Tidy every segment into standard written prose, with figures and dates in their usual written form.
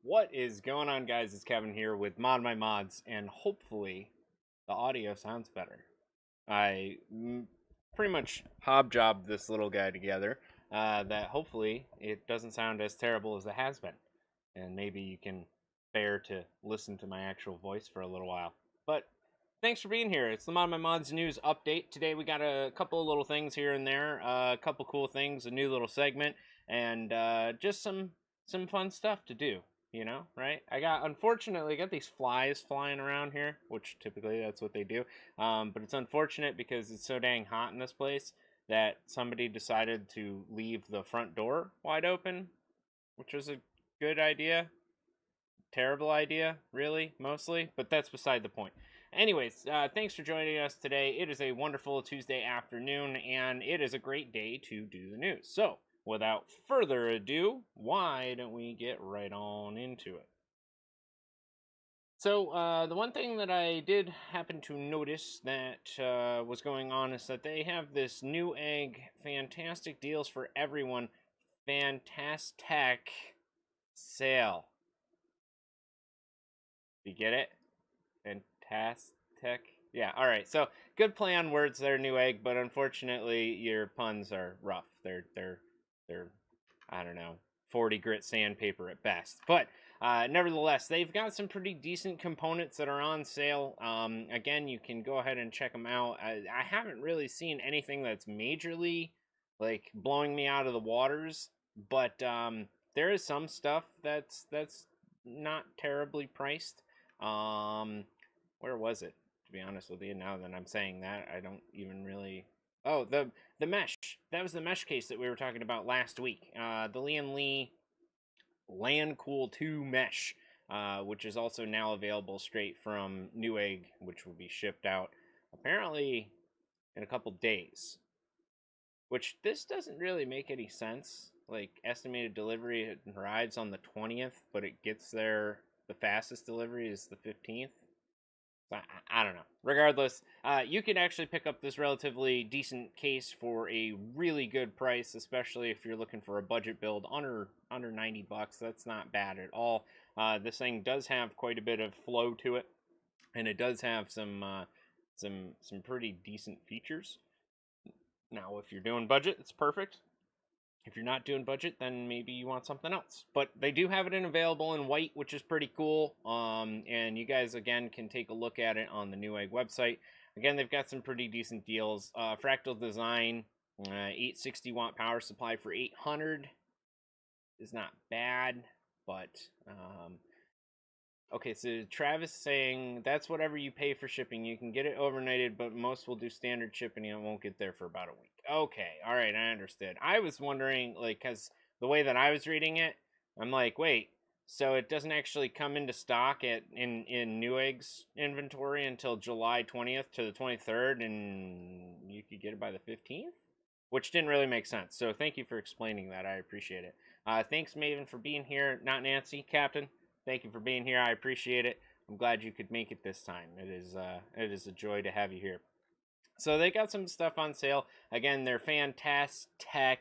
What is going on, guys? It's Kevin here with ModMyMods, and hopefully the audio sounds better. I pretty much hobjobbed this little guy together that hopefully it doesn't sound as terrible as it has been. And maybe you can bear to listen to my actual voice for a little while. But thanks for being here. It's the ModMyMods news update. Today we got a couple of little things here and there, a couple cool things, a new little segment, and just some fun stuff to do. You know, right? Unfortunately, I got these flies flying around here, which typically that's what they do. But it's unfortunate because it's so dang hot in this place that somebody decided to leave the front door wide open, which was a good idea. Terrible idea, really, mostly, but that's beside the point. Anyways, thanks for joining us today. It is a wonderful Tuesday afternoon, and it is a great day to do the news. So, without further ado, why don't we get right on into it? So, the one thing that I did happen to notice that was going on is that they have this Newegg fantastic deals for everyone fantastic sale. You get it? Fantastic. Yeah, alright. So, good play on words there, Newegg, but unfortunately your puns are rough. They're I don't know, 40 grit sandpaper at best. But nevertheless, they've got some pretty decent components that are on sale. Again, you can go ahead and check them out. I haven't really seen anything that's majorly like blowing me out of the waters, but there is some stuff that's not terribly priced. Where was it? To be honest with you, now that I'm saying that, I don't even really. Oh, the mesh. That was the mesh case that we were talking about last week. The Lian Li LandCool 2 mesh, which is also now available straight from Newegg, which will be shipped out apparently in a couple days. Which this doesn't really make any sense. Like, estimated delivery arrives on the 20th, but it gets there. The fastest delivery is the 15th. I don't know. Regardless, you can actually pick up this relatively decent case for a really good price, especially if you're looking for a budget build under 90 bucks. That's not bad at all. This thing does have quite a bit of flow to it, and it does have some pretty decent features. Now, if you're doing budget, it's perfect. If you're not doing budget, then maybe you want something else. But they do have it available in white, which is pretty cool. And you guys, again, can take a look at it on the Newegg website. Again, they've got some pretty decent deals. Fractal design, 860 watt power supply for 800 is not bad. But, okay, so Travis saying that's whatever you pay for shipping. You can get it overnighted, but most will do standard shipping and it won't get there for about a week. Okay, all right, I understood. I was wondering, like, because the way that I was reading it, I'm like, wait, so it doesn't actually come into stock in Newegg's inventory until July 20th to the 23rd, and you could get it by the 15th? Which didn't really make sense, so thank you for explaining that. I appreciate it. Thanks, Maven, for being here. Not Nancy, Captain. Thank you for being here. I appreciate it. I'm glad you could make it this time. It is a joy to have you here. So they got some stuff on sale. Again, their fantastic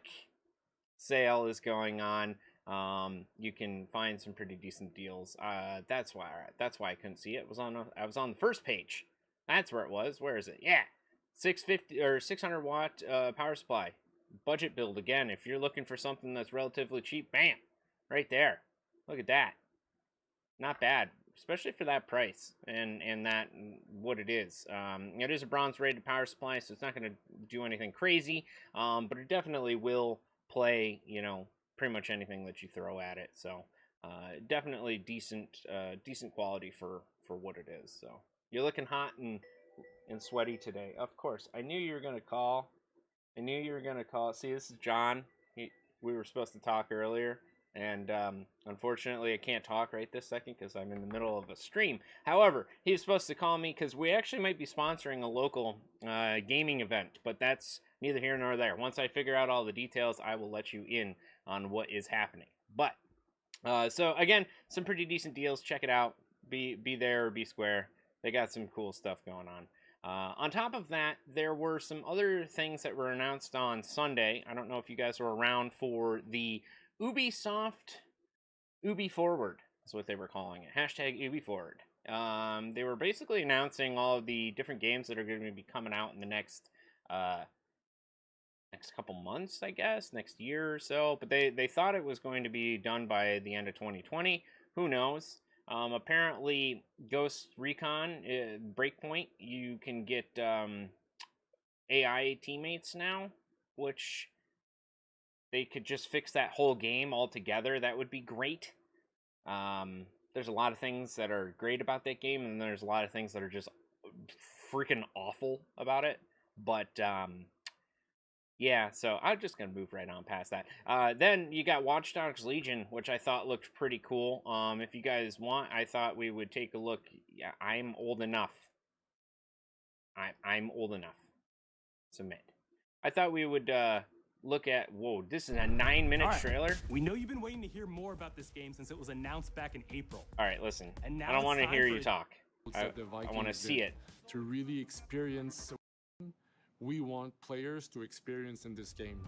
sale is going on. You can find some pretty decent deals. That's why I couldn't see it. I was on the first page. That's where it was. Where is it? Yeah, 650 or 600 watt power supply. Budget build again. If you're looking for something that's relatively cheap, bam, right there. Look at that. Not bad, especially for that price and that what it is. It is a bronze rated power supply, so it's not going to do anything crazy, but it definitely will play, you know, pretty much anything that you throw at it. So definitely decent quality for what it is. So you're looking hot and sweaty today. Of course, I knew you were going to call. See, this is John. We were supposed to talk earlier. And unfortunately, I can't talk right this second because I'm in the middle of a stream. However, he was supposed to call me because we actually might be sponsoring a local gaming event. But that's neither here nor there. Once I figure out all the details, I will let you in on what is happening. But, so again, some pretty decent deals. Check it out. Be there or be square. They got some cool stuff going on. On top of that, there were some other things that were announced on Sunday. I don't know if you guys were around for the UBISOFT Ubiforward. That's what they were calling it. Hashtag Ubiforward. They were basically announcing all of the different games that are going to be coming out in the next couple months, I guess, next year or so. But they thought it was going to be done by the end of 2020. Who knows? Apparently, Ghost Recon Breakpoint, you can get AI teammates now, which they could just fix that whole game altogether. That would be great. There's a lot of things that are great about that game, and there's a lot of things that are just freaking awful about it. But yeah, so I'm just gonna move right on past that. Then you got Watch Dogs Legion, which I thought looked pretty cool. If you guys want, I thought we would take a look. Yeah, I'm old enough. I'm old enough. Submit. I thought we would look at. Whoa, this is a 9-minute trailer. We know you've been waiting to hear more about this game since it was announced back in April. All right, listen. I don't want to hear you talk. I want to see it. To really experience, we want players to experience in this game.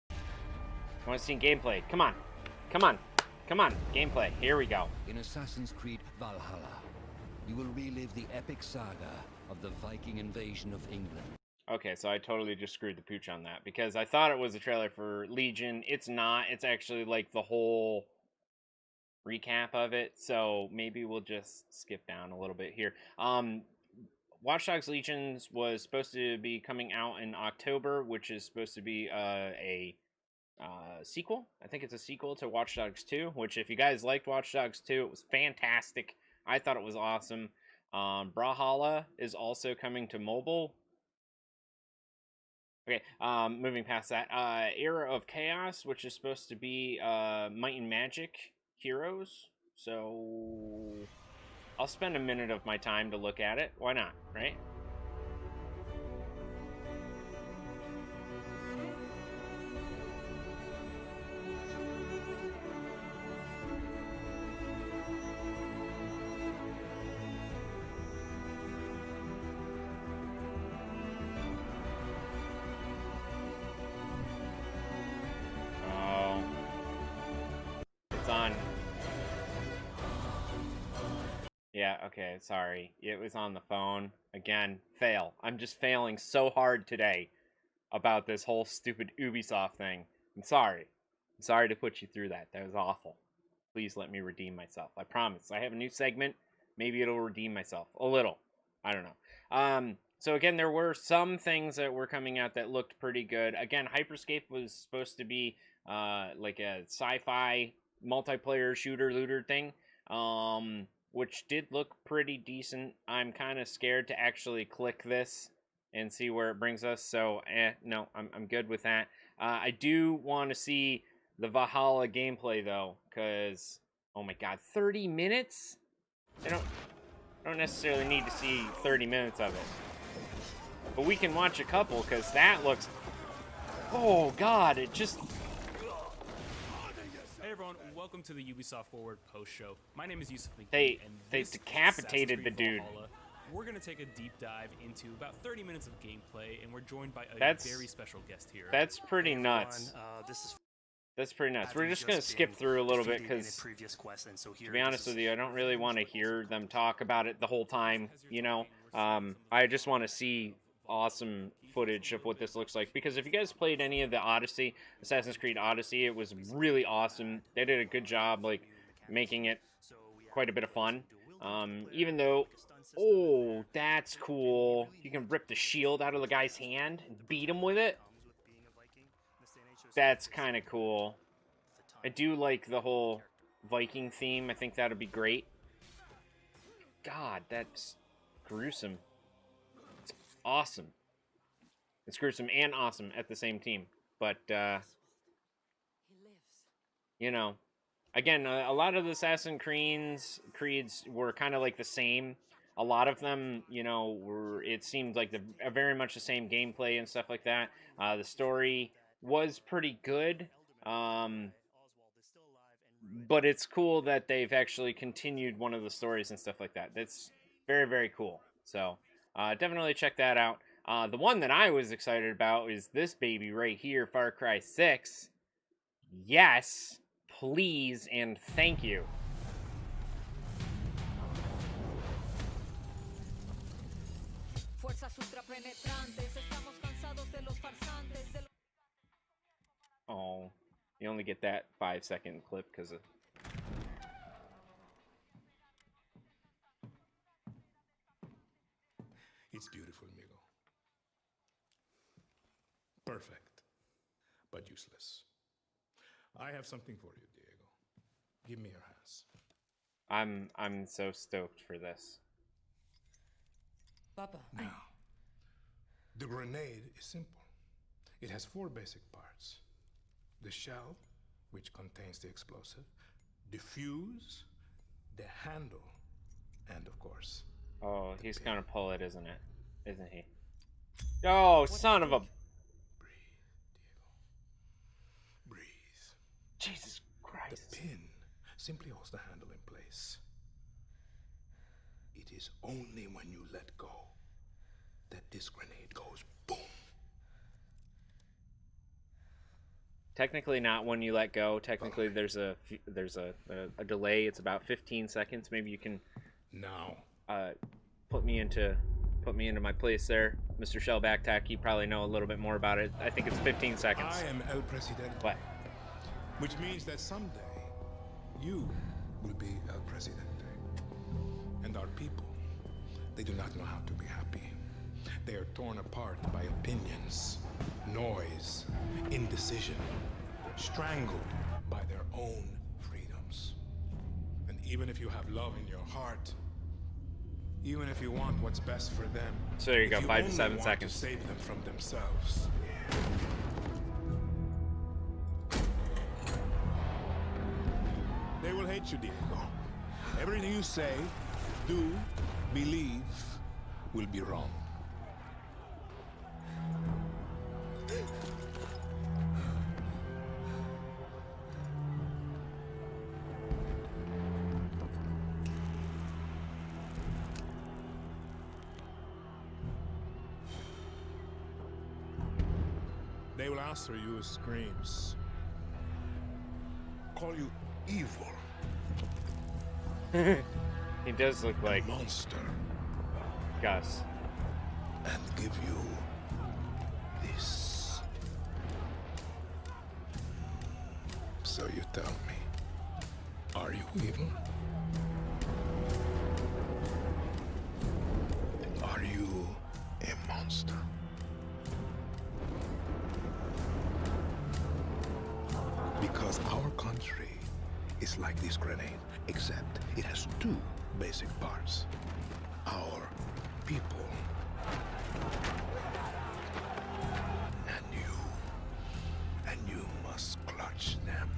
I want to see gameplay. Come on. Come on. Come on. Gameplay. Here we go. In Assassin's Creed Valhalla, you will relive the epic saga of the Viking invasion of England. Okay, so I totally just screwed the pooch on that because I thought it was a trailer for Legion. It's not. It's actually like the whole recap of it. So maybe we'll just skip down a little bit here. Watch Dogs Legions was supposed to be coming out in October, which is supposed to be a sequel. I think it's a sequel to Watch Dogs 2, which if you guys liked Watch Dogs 2, it was fantastic. I thought it was awesome. Brawlhalla is also coming to mobile. Okay, moving past that. Era of Chaos, which is supposed to be Might and Magic Heroes. So I'll spend a minute of my time to look at it. Why not, right? Yeah, okay, sorry. It was on the phone. Again, fail. I'm just failing so hard today about this whole stupid Ubisoft thing. I'm sorry. I'm sorry to put you through that. That was awful. Please let me redeem myself. I promise. I have a new segment. Maybe it'll redeem myself. A little. I don't know. So again, there were some things that were coming out that looked pretty good. Again, Hyperscape was supposed to be like a sci-fi multiplayer shooter-looter thing. Which did look pretty decent. I'm kind of scared to actually click this and see where it brings us. So, no, I'm good with that. I do want to see the Valhalla gameplay, though, because, oh my god, 30 minutes? I don't necessarily need to see 30 minutes of it. But we can watch a couple, because that looks... Oh, God, it just... Hey everyone, welcome to the Ubisoft Forward post show. My name is Yusuf McGee, They and decapitated the dude. Valhalla. We're going to take a deep dive into about 30 minutes of gameplay, and we're joined by a very special guest here. That's pretty nuts. That's pretty nuts. We're just going to skip through a little bit because, to be honest with you, I don't really want to hear them talk about it the whole time, you know? I just want to see awesome footage of what this looks like, because if you guys played any of the Assassin's Creed Odyssey, it was really awesome. They did a good job, like, making it quite a bit of fun. Even though, oh, that's cool. You can rip the shield out of the guy's hand and beat him with it. That's kind of cool. I do like the whole Viking theme. I think that would be great. God, that's gruesome. It's awesome. It's gruesome and awesome at the same team. But, you know, again, a lot of the Assassin's Creeds were kind of like the same. A lot of them, you know, it seemed like very much the same gameplay and stuff like that. The story was pretty good. But it's cool that they've actually continued one of the stories and stuff like that. That's very, very cool. So, definitely check that out. The one that I was excited about is this baby right here, Far Cry 6. Yes, Please and thank you. Oh, you only get that 5-second clip because of... It's beautiful, Migo. Perfect, but useless. I have something for you, Diego. Give me your hands. I'm so stoked for this. Papa. Now, the grenade is simple. It has 4 basic parts. The shell, which contains the explosive, the fuse, the handle, and of course... Oh, he's gonna pull it, isn't it? Isn't he? Oh, son of a... Breathe, Diego. Breathe. Jesus Christ. The pin simply holds the handle in place. It is only when you let go that this grenade goes boom. Technically not when you let go. Technically there's a delay. It's about 15 seconds. Maybe you can Now. put me into my place there, Mr. Shellbacktack. You probably know a little bit more about it. I think it's 15 seconds. I am El Presidente. What? Which means that someday you will be El Presidente. And our people, they do not know how to be happy. They are torn apart by opinions, noise, indecision, strangled by their own freedoms. And even if you have love in your heart, even if you want what's best for them, So there you go, if 5 to only 7 want seconds. to save them from themselves. They will hate you, Diego. Everything you say, do, believe, will be wrong. They will answer you with screams. Call you evil. He does look like Monster. Gus. And give you this. So you tell me, are you evil? Are you a monster? Because our country is like this grenade, except it has 2 basic parts. Our people. And you must clutch them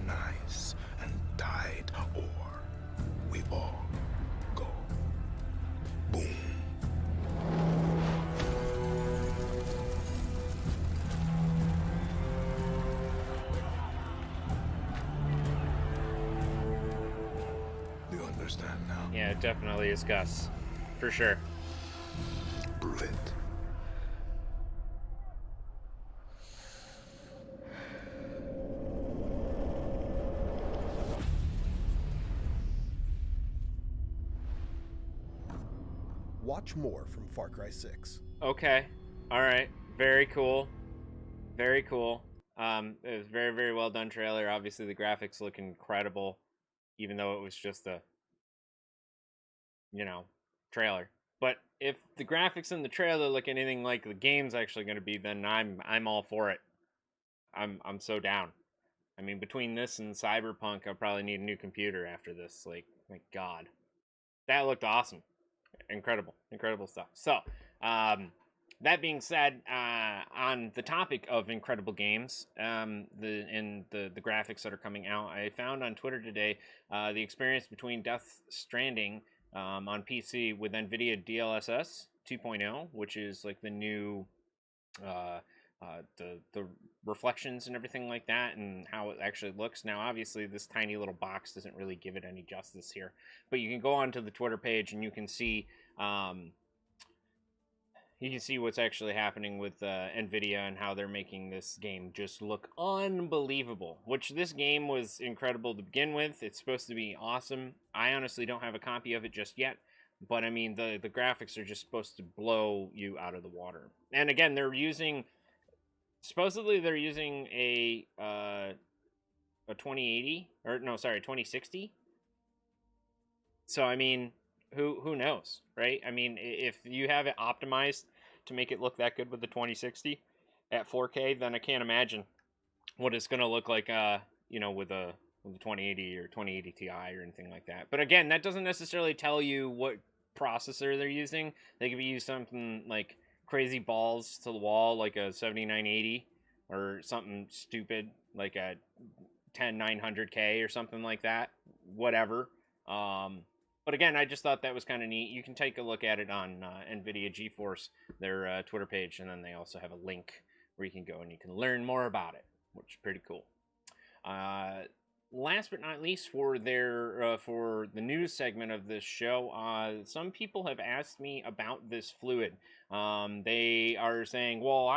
nice and tight, or we all go boom. Do you understand now? Yeah, it definitely is Gus. For sure. Prove it. Watch more from Far Cry 6. Okay. All right. Very cool. Very cool. It was very, very well done trailer. Obviously, the graphics look incredible, even though it was just a, trailer. But if the graphics in the trailer look anything like the game's actually going to be, then I'm all for it. I'm so down. I mean, between this and Cyberpunk, I'll probably need a new computer after this. Like, my God, that looked awesome. Incredible stuff. So, that being said, on the topic of incredible games, the graphics that are coming out, I found on Twitter today the experience between Death Stranding on PC with NVIDIA DLSS 2.0, which is like the new the reflections and everything like that, and how it actually looks. Now, obviously, this tiny little box doesn't really give it any justice here, but you can go onto the Twitter page and you can see you can see what's actually happening with NVIDIA and how they're making this game just look unbelievable. Which this game was incredible to begin with. It's supposed to be awesome. I honestly don't have a copy of it just yet. But I mean, the graphics are just supposed to blow you out of the water. And again, they're using, supposedly they're using a 2080, or no, sorry, 2060. So I mean, who knows, right? I mean, if you have it optimized to make it look that good with the 2060 at 4K, then I can't imagine what it's going to look like, you know, with a 2080 or 2080 Ti or anything like that. But again, that doesn't necessarily tell you what processor they're using. They could be using something like crazy balls to the wall, like a 7980, or something stupid like a 10900K or something like that. Whatever. But again, I just thought that was kind of neat. You can take a look at it on NVIDIA GeForce, their Twitter page, and then they also have a link where you can go and you can learn more about it, which is pretty cool. Last but not least, for their for the news segment of this show, some people have asked me about this fluid. They are saying, "Well,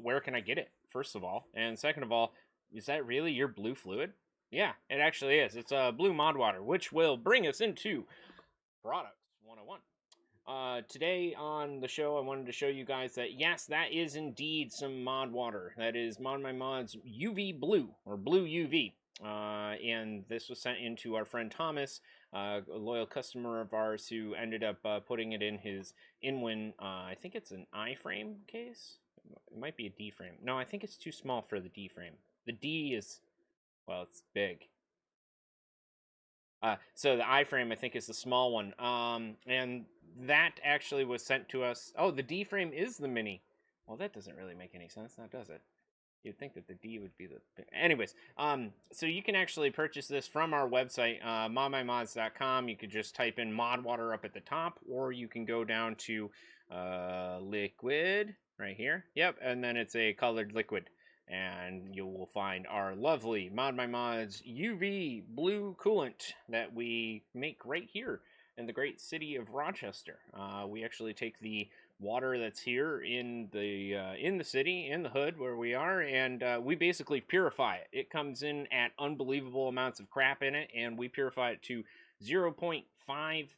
where can I get it?" First of all, and second of all, is that really your blue fluid? Yeah, it actually is. It's a blue mod water, which will bring us into Products 101. Today on the show, I wanted to show you guys that, yes, that is indeed some mod water. That is ModMyMods UV Blue, or Blue UV. And this was sent in to our friend Thomas, a loyal customer of ours who ended up putting it in his Inwin, I think it's an I-frame case? It might be a D-frame. No, I think it's too small for the D-frame. The D is... well, it's big. So the I-frame, I think, is the small one. And that actually was sent to us. Oh, the D-frame is the mini. Well, that doesn't really make any sense, now does it? You'd think that the D would be the... anyways, so you can actually purchase this from our website, ModMyMods.com. You could just type in mod water up at the top, or you can go down to liquid right here. Yep, and then it's a colored liquid. And you will find our lovely ModMyMods UV blue coolant that we make right here in the great city of Rochester. We actually take the water that's here in the city, in the hood where we are, and we basically purify it. It comes in at unbelievable amounts of crap in it, and we purify it to 0.5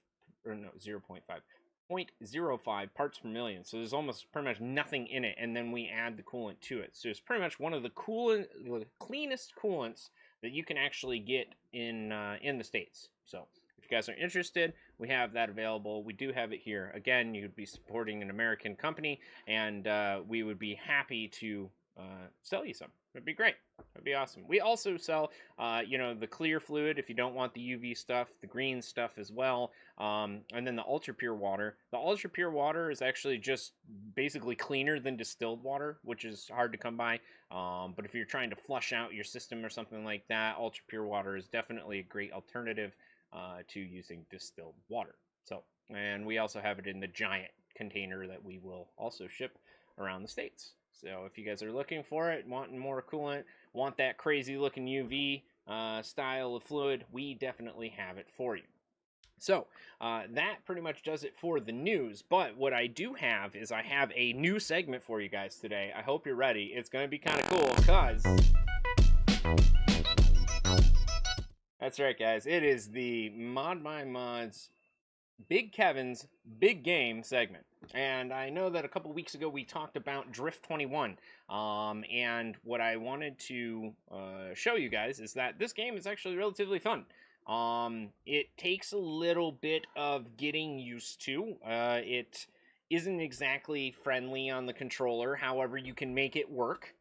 parts per million. So there's almost pretty much nothing in it, and then we add the coolant to it. So it's pretty much one of the cleanest coolants that you can actually get in the States. So if you guys are interested, we have that available. We do have it here. Again, you'd be supporting an American company, and we would be happy to sell you some. It'd be great. It'd be awesome. We also sell, you know, the clear fluid if you don't want the UV stuff, the green stuff as well, and then the ultra pure water. The ultra pure water is actually just basically cleaner than distilled water, which is hard to come by. But if you're trying to flush out your system or something like that, ultra pure water is definitely a great alternative to using distilled water. So, and we also have it in the giant container that we will also ship around the States. So if you guys are looking for it, wanting more coolant, want that crazy looking UV style of fluid, we definitely have it for you. So that pretty much does it for the news. But what I do have is I have a new segment for you guys today. I hope you're ready. It's going to be kind of cool because... that's right, guys. It is the ModMyMods Big Kevin's Big Game segment. And I know that a couple weeks ago we talked about Drift 21. And what I wanted to show you guys is that this game is actually relatively fun. It takes a little bit of getting used to. It isn't exactly friendly on the controller. However, you can make it work.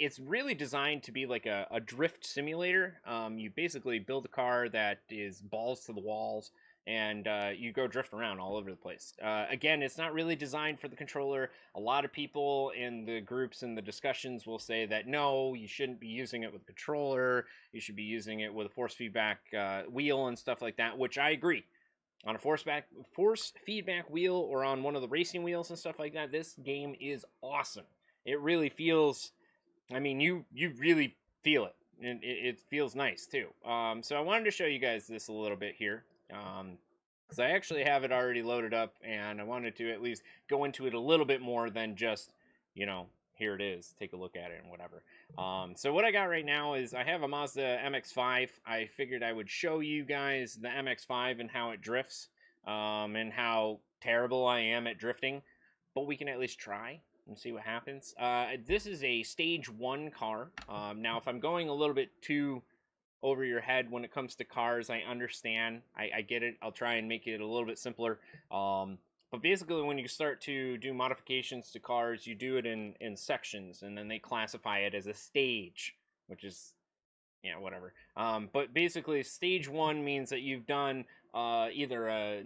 It's really designed to be like a drift simulator. You basically build a car that is balls to the walls, and you go drift around all over the place. Again, it's not really designed for the controller. A lot of people in the groups and the discussions will say that, no, you shouldn't be using it with a controller. You should be using it with a force feedback wheel and stuff like that, which I agree. On a force feedback wheel or on one of the racing wheels and stuff like that, this game is awesome. It really feels... I mean, you really feel it, and it feels nice, too. So I wanted to show you guys this a little bit here. because I actually have it already loaded up, and I wanted to at least go into it a little bit more than just, you know, here it is, take a look at it and whatever. So what I got right now is I have a Mazda MX-5. I figured I would show you guys the MX-5 and how it drifts, and how terrible I am at drifting, but we can at least try and see what happens. This is a stage 1 car. Now, if I'm going a little bit too over your head when it comes to cars, I understand. I get it. I'll try and make it a little bit simpler. But basically, when you start to do modifications to cars, you do it in sections, and then they classify it as a stage, which is, yeah, whatever. But basically, stage 1 means that you've done either a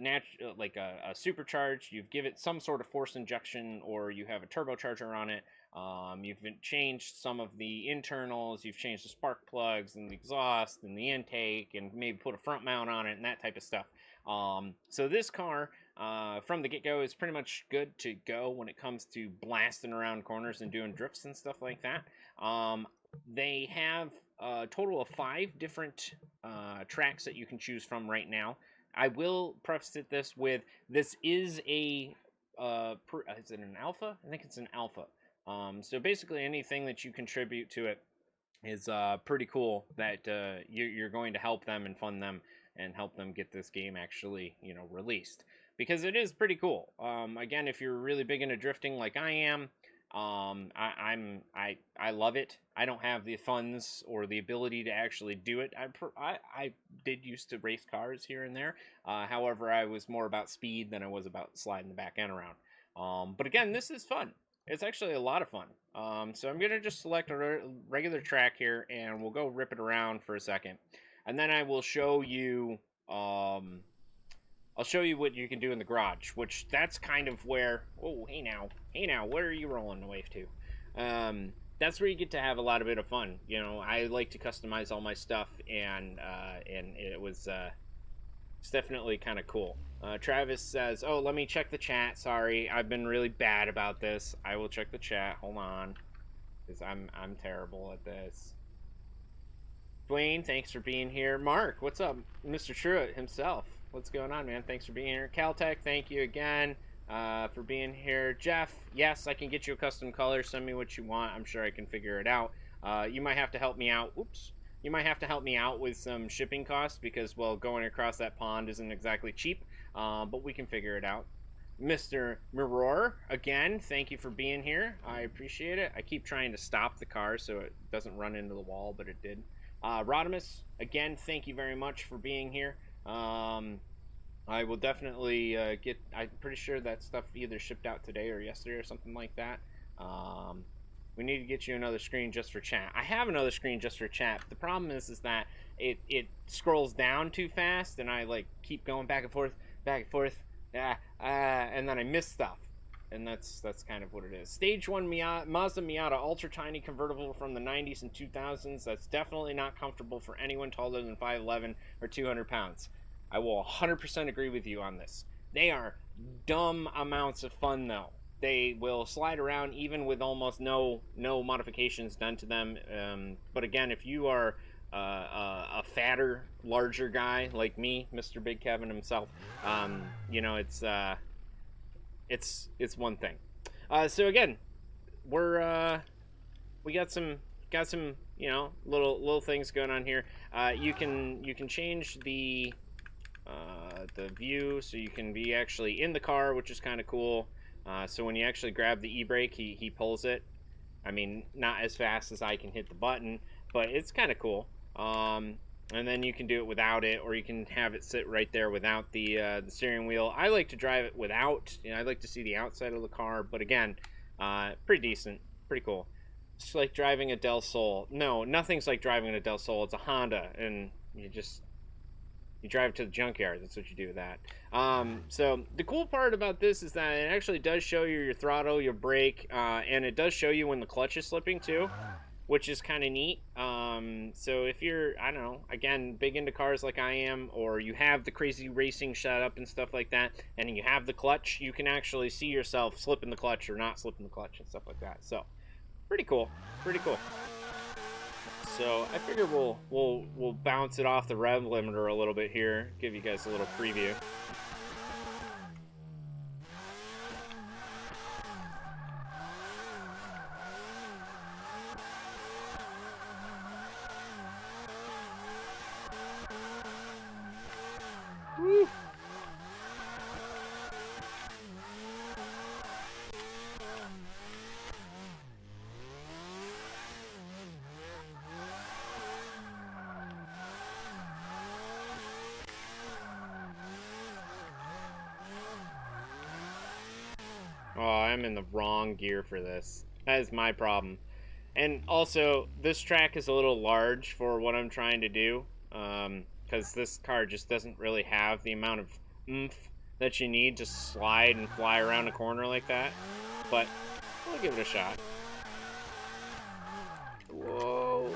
supercharge, you've given it some sort of force injection, or you have a turbocharger on it. You've changed some of the internals, you've changed the spark plugs and the exhaust and the intake, and maybe put a front mount on it and that type of stuff. So this car, from the get-go, is pretty much good to go when it comes to blasting around corners and doing drifts and stuff like that. They have a total of 5 different tracks that you can choose from right now. I will preface this with, this is a, is it an alpha? I think it's an alpha. So basically anything that you contribute to it is pretty cool, that you're going to help them and fund them and help them get this game actually, you know, released. Because it is pretty cool. Again, if you're really big into drifting like I am, I love it. I don't have the funds or the ability to actually do it. I did used to race cars here and there. However, I was more about speed than I was about sliding the back end around. But again, this is fun. It's actually a lot of fun. So I'm going to just select a regular track here, and we'll go rip it around for a second. And then I will show you, I'll show you what you can do in the garage, which that's kind of where, oh, hey now, where are you rolling the wave to? That's where you get to have a lot of bit of fun. You know, I like to customize all my stuff, and it was, it's definitely kind of cool. Travis says, oh, let me check the chat. Sorry, I've been really bad about this. I will check the chat. Hold on, because I'm terrible at this. Dwayne, thanks for being here. Mark, what's up? Mr. Truitt himself. What's going on, man? Thanks for being here. Caltech, thank you again for being here. Jeff, yes, I can get you a custom color. Send me what you want. I'm sure I can figure it out. You might have to help me out. Oops. You might have to help me out with some shipping costs because, well, going across that pond isn't exactly cheap, but we can figure it out. Mr. Mirror, again, thank you for being here. I appreciate it. I keep trying to stop the car so it doesn't run into the wall, but it did. Rodimus, again, thank you very much for being here. I will definitely I'm pretty sure that stuff either shipped out today or yesterday or something like that. We need to get you another screen just for chat. I have another screen just for chat. But the problem is that it scrolls down too fast, and I like keep going back and forth, and then I miss stuff. And that's kind of what it is. Stage 1 Mazda Miata ultra tiny convertible from the 90s and 2000s. That's definitely not comfortable for anyone taller than 5'11" or 200 pounds. I will 100% agree with you on this. They are dumb amounts of fun, though. They will slide around even with almost no modifications done to them. But again, if you are a fatter, larger guy like me, Mr. Big Kevin himself, you know, it's one thing. So again, we got some you know, little things going on here. You can change the view so you can be actually in the car, which is kind of cool. So when you actually grab the e-brake, he pulls it. I mean, not as fast as I can hit the button, but it's kind of cool. And then you can do it without it, or you can have it sit right there without the steering wheel. I like to drive it without. You know, I like to see the outside of the car, but again, pretty decent, pretty cool. It's like driving a Del Sol. No, nothing's like driving a Del Sol. It's a Honda, and you drive it to the junkyard. That's what you do with that. So the cool part about this is that it actually does show you your throttle, your brake, and it does show you when the clutch is slipping too, which is kind of neat. So if you're, I don't know, again, big into cars like I am, or you have the crazy racing setup and stuff like that, and you have the clutch, you can actually see yourself slipping the clutch or not slipping the clutch and stuff like that. So pretty cool, pretty cool. So I figure we'll bounce it off the rev limiter a little bit here, give you guys a little preview. I'm in the wrong gear for this. That is my problem. And also, this track is a little large for what I'm trying to do, because this car just doesn't really have the amount of oomph that you need to slide and fly around a corner like that. But we'll give it a shot. Whoa.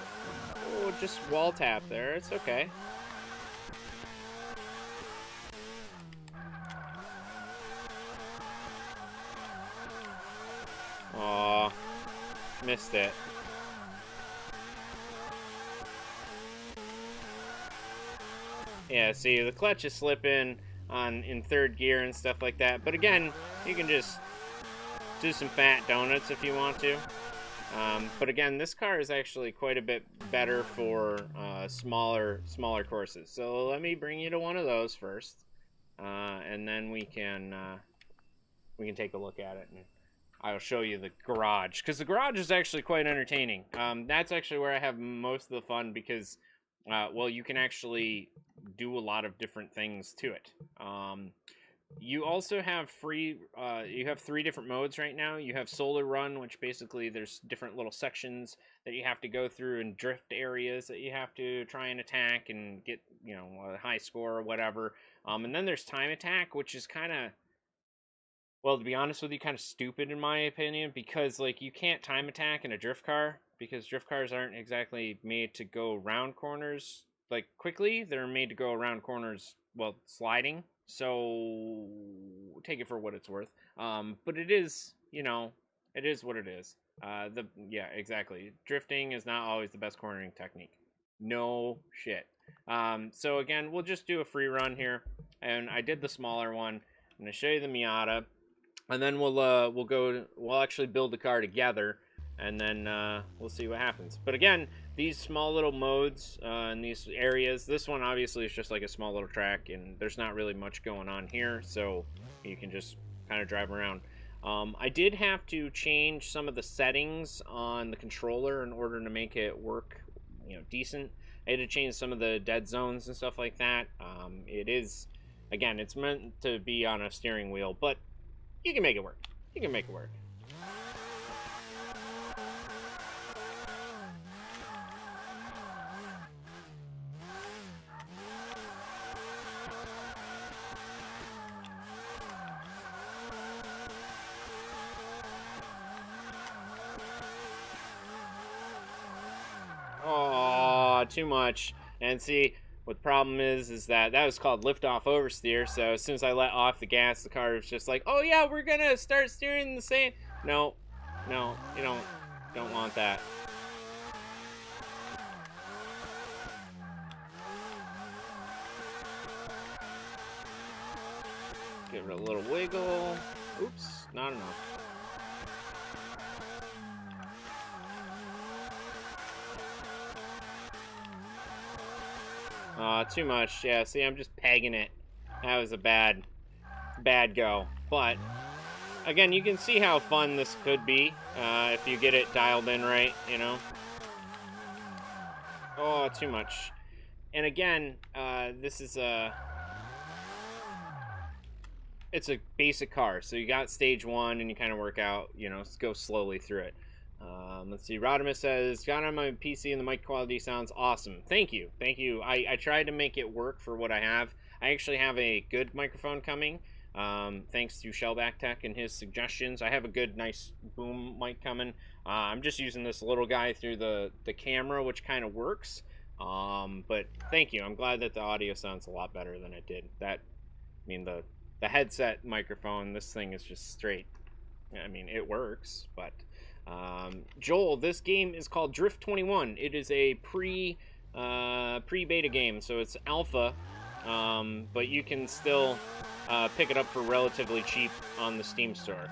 Oh, just wall tap there. It's okay. Aw. Missed it. Yeah, see, the clutch is slipping in third gear and stuff like that. But again, you can just do some fat donuts if you want to. But again, this car is actually quite a bit better for smaller courses. So let me bring you to one of those first, and then we can take a look at it, and I'll show you the garage, because the garage is actually quite entertaining. That's actually where I have most of the fun, because well, you can actually do a lot of different things to it. You also have you have 3 different modes right now. You have Solar Run, which basically there's different little sections that you have to go through, and drift areas that you have to try and attack and get, you know, a high score or whatever. And then there's Time Attack, which is kind of, well, to be honest with you, kind of stupid in my opinion, because like you can't time attack in a drift car, because drift cars aren't exactly made to go around corners like quickly. They're made to go around corners, well, sliding. So take it for what it's worth. But it is, you know, it is what it is. Yeah, exactly. Drifting is not always the best cornering technique. No shit. So again, we'll just do a free run here, and I did the smaller one. I'm gonna show you the Miata, and then we'll actually build the car together, and then we'll see what happens. But again, these small little modes in these areas, this one obviously is just like a small little track, and there's not really much going on here, so you can just kind of drive around. I did have to change some of the settings on the controller in order to make it work, you know, decent. I had to change some of the dead zones and stuff like that. It is, again, it's meant to be on a steering wheel, but you can make it work. You can make it work. Oh, too much. And see, what the problem is that was called lift-off oversteer. So as soon as I let off the gas, the car was just like, oh yeah, we're gonna start steering the same. No, no, you don't want that. Give it a little wiggle. Oops, not enough. Too much. Yeah, see, I'm just pegging it. That was a bad go. But, again, you can see how fun this could be if you get it dialed in right, you know. Oh, too much. And again, this is it's a basic car. So you got stage 1, and you kind of work out, you know, go slowly through it. Let's see, Rodimus says, got on my PC and the mic quality sounds awesome. Thank you. Thank you. I tried to make it work for what I have. I actually have a good microphone coming, thanks to Shellback Tech and his suggestions. I have a good, nice boom mic coming. I'm just using this little guy through the camera, which kind of works. But thank you. I'm glad that the audio sounds a lot better than it did. I mean, the headset microphone, this thing is just straight. I mean, it works, but... Joel, this game is called Drift 21. It is a pre-beta game, so it's alpha, but you can still pick it up for relatively cheap on the Steam store.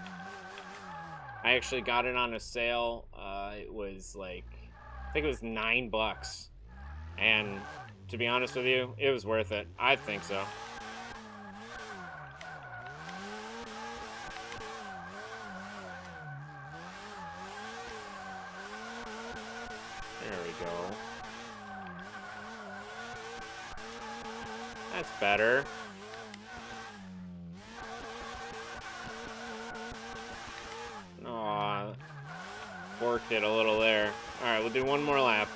I actually got it on a sale. It was like, I think it was $9, and to be honest with you, it was worth it. I think so. There we go. That's better. worked it a little there. All right, we'll do one more lap.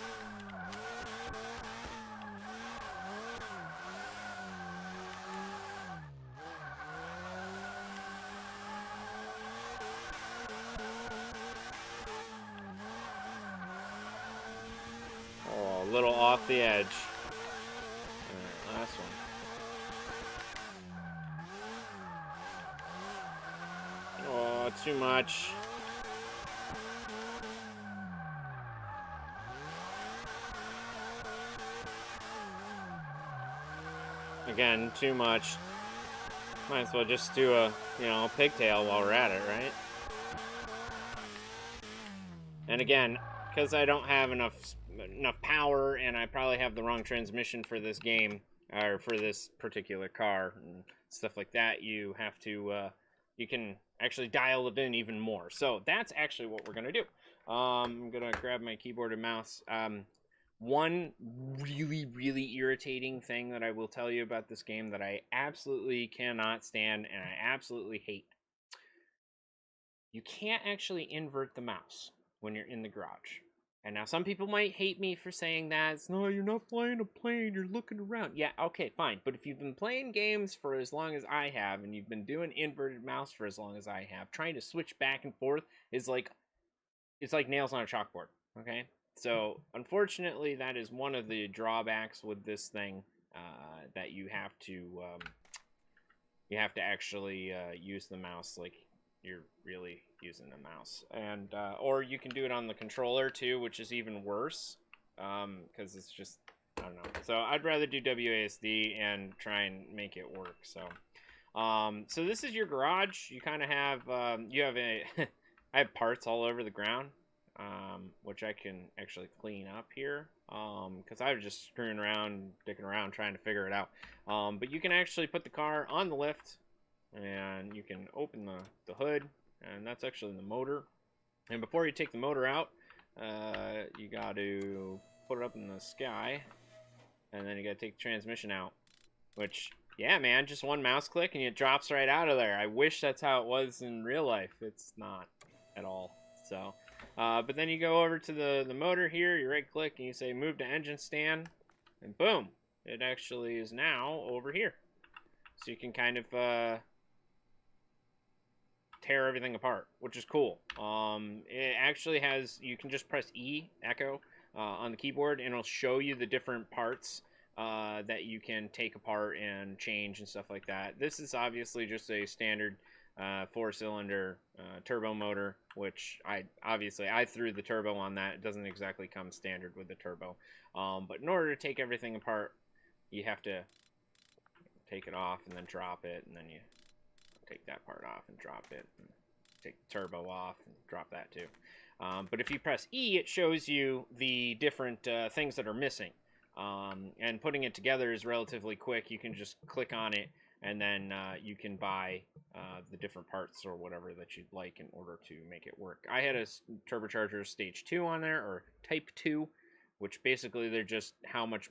Oh, a little off the edge. All right, last one. Oh, too much. Again, too much. Might as well just do a, pigtail while we're at it, right? And again, because I don't have enough power, and I probably have the wrong transmission for this game, or for this particular car, and stuff like that, you have to, you can actually dial it in even more. So that's actually what we're going to do. I'm going to grab my keyboard and mouse. One really, really irritating thing that I will tell you about this game that I absolutely cannot stand and I absolutely hate. You can't actually invert the mouse when you're in the garage. And now some people might hate me for saying that. It's, no, you're not flying a plane, you're looking around. Yeah, okay, fine. But if you've been playing games for as long as I have, and you've been doing inverted mouse for as long as I have, trying to switch back and forth is like, it's like nails on a chalkboard, okay? So, unfortunately, that is one of the drawbacks with this thing, that you have to actually use the mouse like you're really using the mouse. And, or you can do it on the controller, too, which is even worse, because it's just, I don't know. So, I'd rather do WASD and try and make it work, so. So, this is your garage. You kind of have, you have a, I have parts all over the ground. Which I can actually clean up here, because I was just screwing around, dicking around, trying to figure it out. But you can actually put the car on the lift, and you can open the hood, and that's actually the motor. And before you take the motor out, you got to put it up in the sky, and then you got to take the transmission out, which, yeah, man, just one mouse click, and it drops right out of there. I wish that's how it was in real life. It's not at all, so... but then you go over to the motor here, you right click and you say move to engine stand, and boom, it actually is now over here. So you can kind of tear everything apart, which is cool. It actually has, you can just press E, echo, on the keyboard, and it'll show you the different parts that you can take apart and change and stuff like that. This is obviously just a standard 4-cylinder turbo motor, which I threw the turbo on that. It doesn't exactly come standard with the turbo, but in order to take everything apart, you have to take it off and then drop it, and then you take that part off and drop it, and take the turbo off and drop that too. But if you press E, it shows you the different things that are missing, and putting it together is relatively quick. You can just click on it, and then you can buy the different parts or whatever that you'd like in order to make it work. I had a turbocharger stage 2 on there, or type 2, which basically they're just how much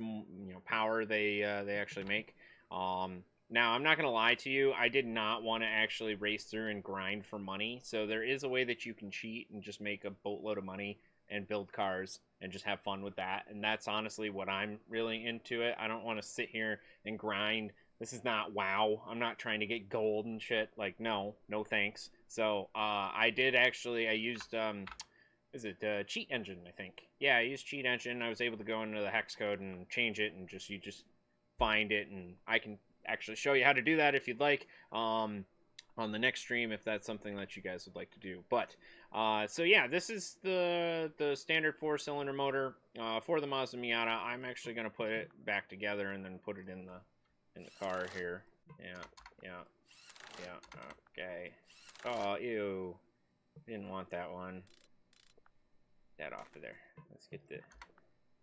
power they actually make. Now, I'm not going to lie to you, I did not want to actually race through and grind for money, so there is a way that you can cheat and just make a boatload of money and build cars and just have fun with that, and that's honestly what I'm really into it. I don't want to sit here and grind. This is not WoW. I'm not trying to get gold and shit. Like, no thanks. So, I did actually, I used, Cheat Engine, I think. Yeah, I used Cheat Engine. I was able to go into the hex code and change it, and you just find it, and I can actually show you how to do that if you'd like, on the next stream, if that's something that you guys would like to do. But, so yeah, this is the standard 4-cylinder motor, for the Mazda Miata. I'm actually going to put it back together and then put it in the car here. Yeah, okay. Oh, ew. Didn't want that one. That off of there. Let's get the,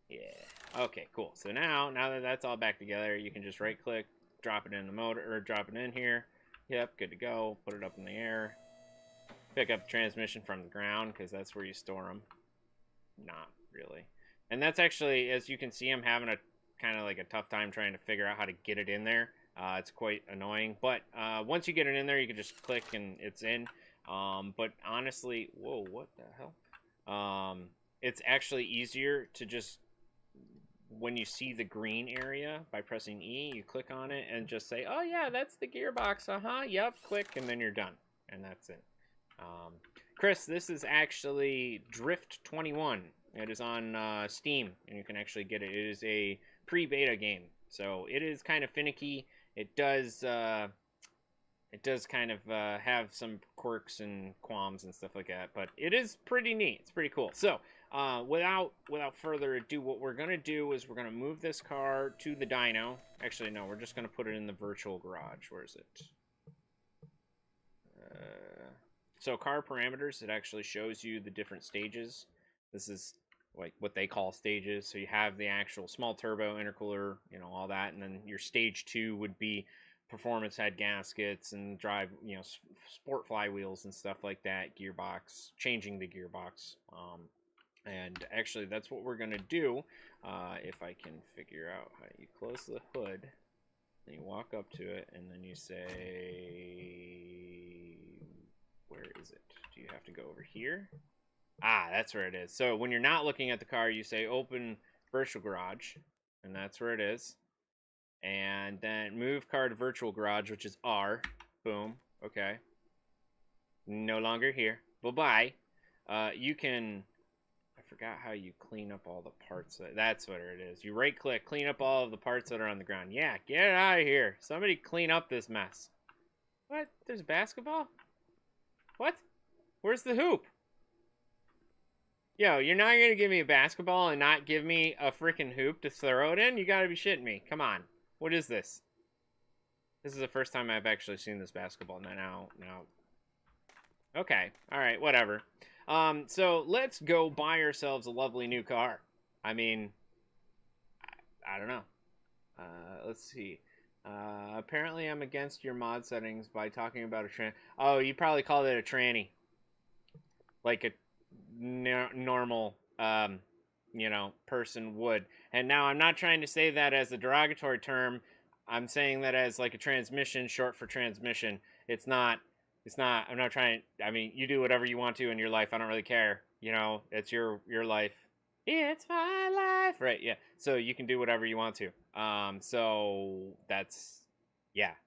yeah. Okay, cool. So now that that's all back together, you can just right click, drop it in the motor, or drop it in here. Yep, good to go. Put it up in the air. Pick up the transmission from the ground, because that's where you store them. Not really. And that's actually, as you can see, I'm having a kind of like a tough time trying to figure out how to get it in there. It's quite annoying, but once you get it in there, you can just click and it's in. But honestly, whoa, what the hell? It's actually easier to just, when you see the green area, by pressing E, you click on it and just say, oh yeah, that's the gearbox, yep, click, and then you're done. And that's it. Chris, this is actually Drift 21. It is on Steam, and you can actually get it. It is a pre-beta game, so it is kind of finicky. It does kind of have some quirks and qualms and stuff like that, but it is pretty neat. It's pretty cool. So, without further ado, what we're gonna do is we're gonna move this car to the dyno. Actually, no, we're just gonna put it in the virtual garage. Where is it? So car parameters, it actually shows you the different stages. This is like what they call stages. So you have the actual small turbo, intercooler, you know, all that, and then your stage 2 would be performance head gaskets and drive, you know, sport flywheels and stuff like that, gearbox, changing the gearbox. And actually that's what we're gonna do. If I can figure out how you close the hood, then you walk up to it and then you say, where is it? Do you have to go over here? Ah, that's where it is. So when you're not looking at the car, you say open virtual garage, and that's where it is. And then move car to virtual garage, which is R. Boom. Okay. No longer here. Bye-bye. You can... I forgot how you clean up all the parts. That's what it is. You right-click, clean up all of the parts that are on the ground. Yeah, get it out of here. Somebody clean up this mess. What? There's basketball? What? Where's the hoop? Yo, you're not going to give me a basketball and not give me a freaking hoop to throw it in? You got to be shitting me. Come on. What is this? This is the first time I've actually seen this basketball. Now. Okay. All right. Whatever. So let's go buy ourselves a lovely new car. I mean, I don't know. Let's see. Apparently I'm against your mod settings by talking about a tran... Oh, you probably called it a tranny. Like a normal, you know, person would. And now I'm not trying to say that as a derogatory term. I'm saying that as like a transmission, short for transmission. It's not, I'm not trying, I mean, you do whatever you want to in your life. I don't really care. You know, it's your life. It's my life. Right, yeah. So you can do whatever you want to. So that's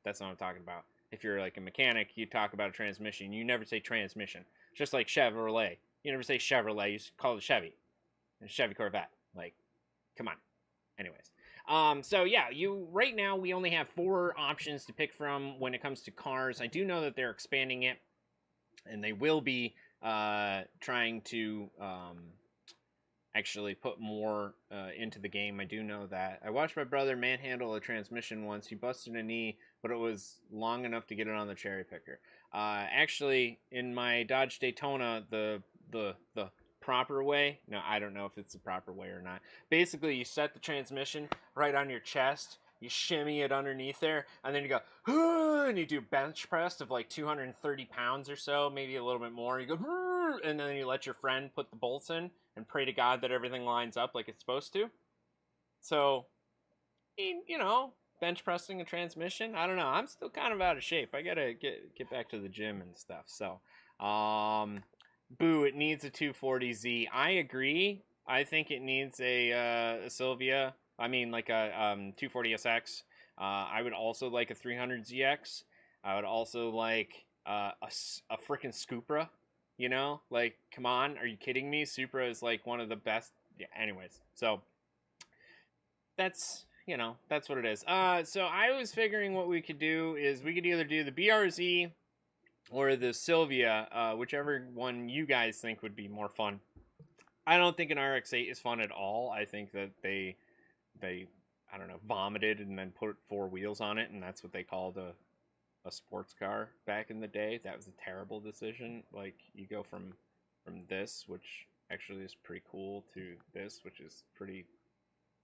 what I'm talking about. If you're like a mechanic, you talk about a transmission. You never say transmission. Just like Chevrolet. You never say Chevrolet. You call it a Chevy. A Chevy Corvette. Like, come on. Anyways. So yeah, right now we only have 4 options to pick from when it comes to cars. I do know that they're expanding it, and they will be trying to actually put more into the game. I do know that. I watched my brother manhandle a transmission once. He busted a knee, but it was long enough to get it on the cherry picker. Actually, in my Dodge Daytona, the proper way, no, I don't know if it's the proper way or not. Basically, you set the transmission right on your chest, you shimmy it underneath there, and then you go, and you do bench press of like 230 pounds or so, maybe a little bit more. You go, and then you let your friend put the bolts in and pray to God that everything lines up like it's supposed to. So, you know, bench pressing a transmission, I don't know. I'm still kind of out of shape. I gotta get back to the gym and stuff. So, boo, it needs a 240Z. I agree. I think it needs a Sylvia. I mean, like a 240SX. I would also like a 300ZX. I would also like a freaking Supra. You know, like, come on, are you kidding me? Supra is like one of the best. Yeah, anyways, so that's, you know, that's what it is. So I was figuring what we could do is we could either do the BRZ or the Sylvia, whichever one you guys think would be more fun. I don't think an RX-8 is fun at all. I think that they I don't know, vomited and then put 4 wheels on it, and that's what they called a sports car back in the day. That was a terrible decision. Like, you go from this, which actually is pretty cool, to this, which is pretty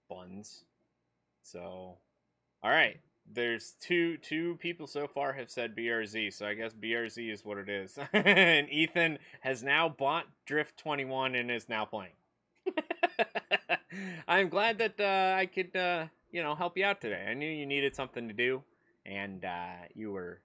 buns. So, all right. There's two people so far have said BRZ, so I guess BRZ is what it is. And Ethan has now bought Drift 21 and is now playing. I'm glad that I could, you know, help you out today. I knew you needed something to do, and you were,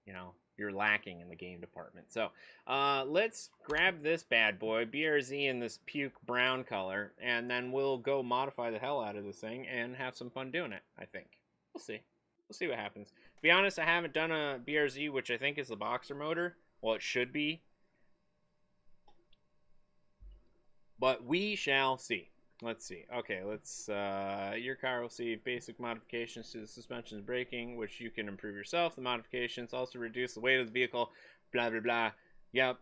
you know, you're lacking in the game department. So let's grab this bad boy, BRZ in this puke brown color, and then we'll go modify the hell out of this thing and have some fun doing it, I think. We'll see. We'll see what happens. To be honest, I haven't done a BRZ, which I think is the boxer motor. Well, it should be. But we shall see. Let's see. Okay, let's, your car will see basic modifications to the suspension and braking, which you can improve yourself. The modifications also reduce the weight of the vehicle, blah, blah, blah. Yep.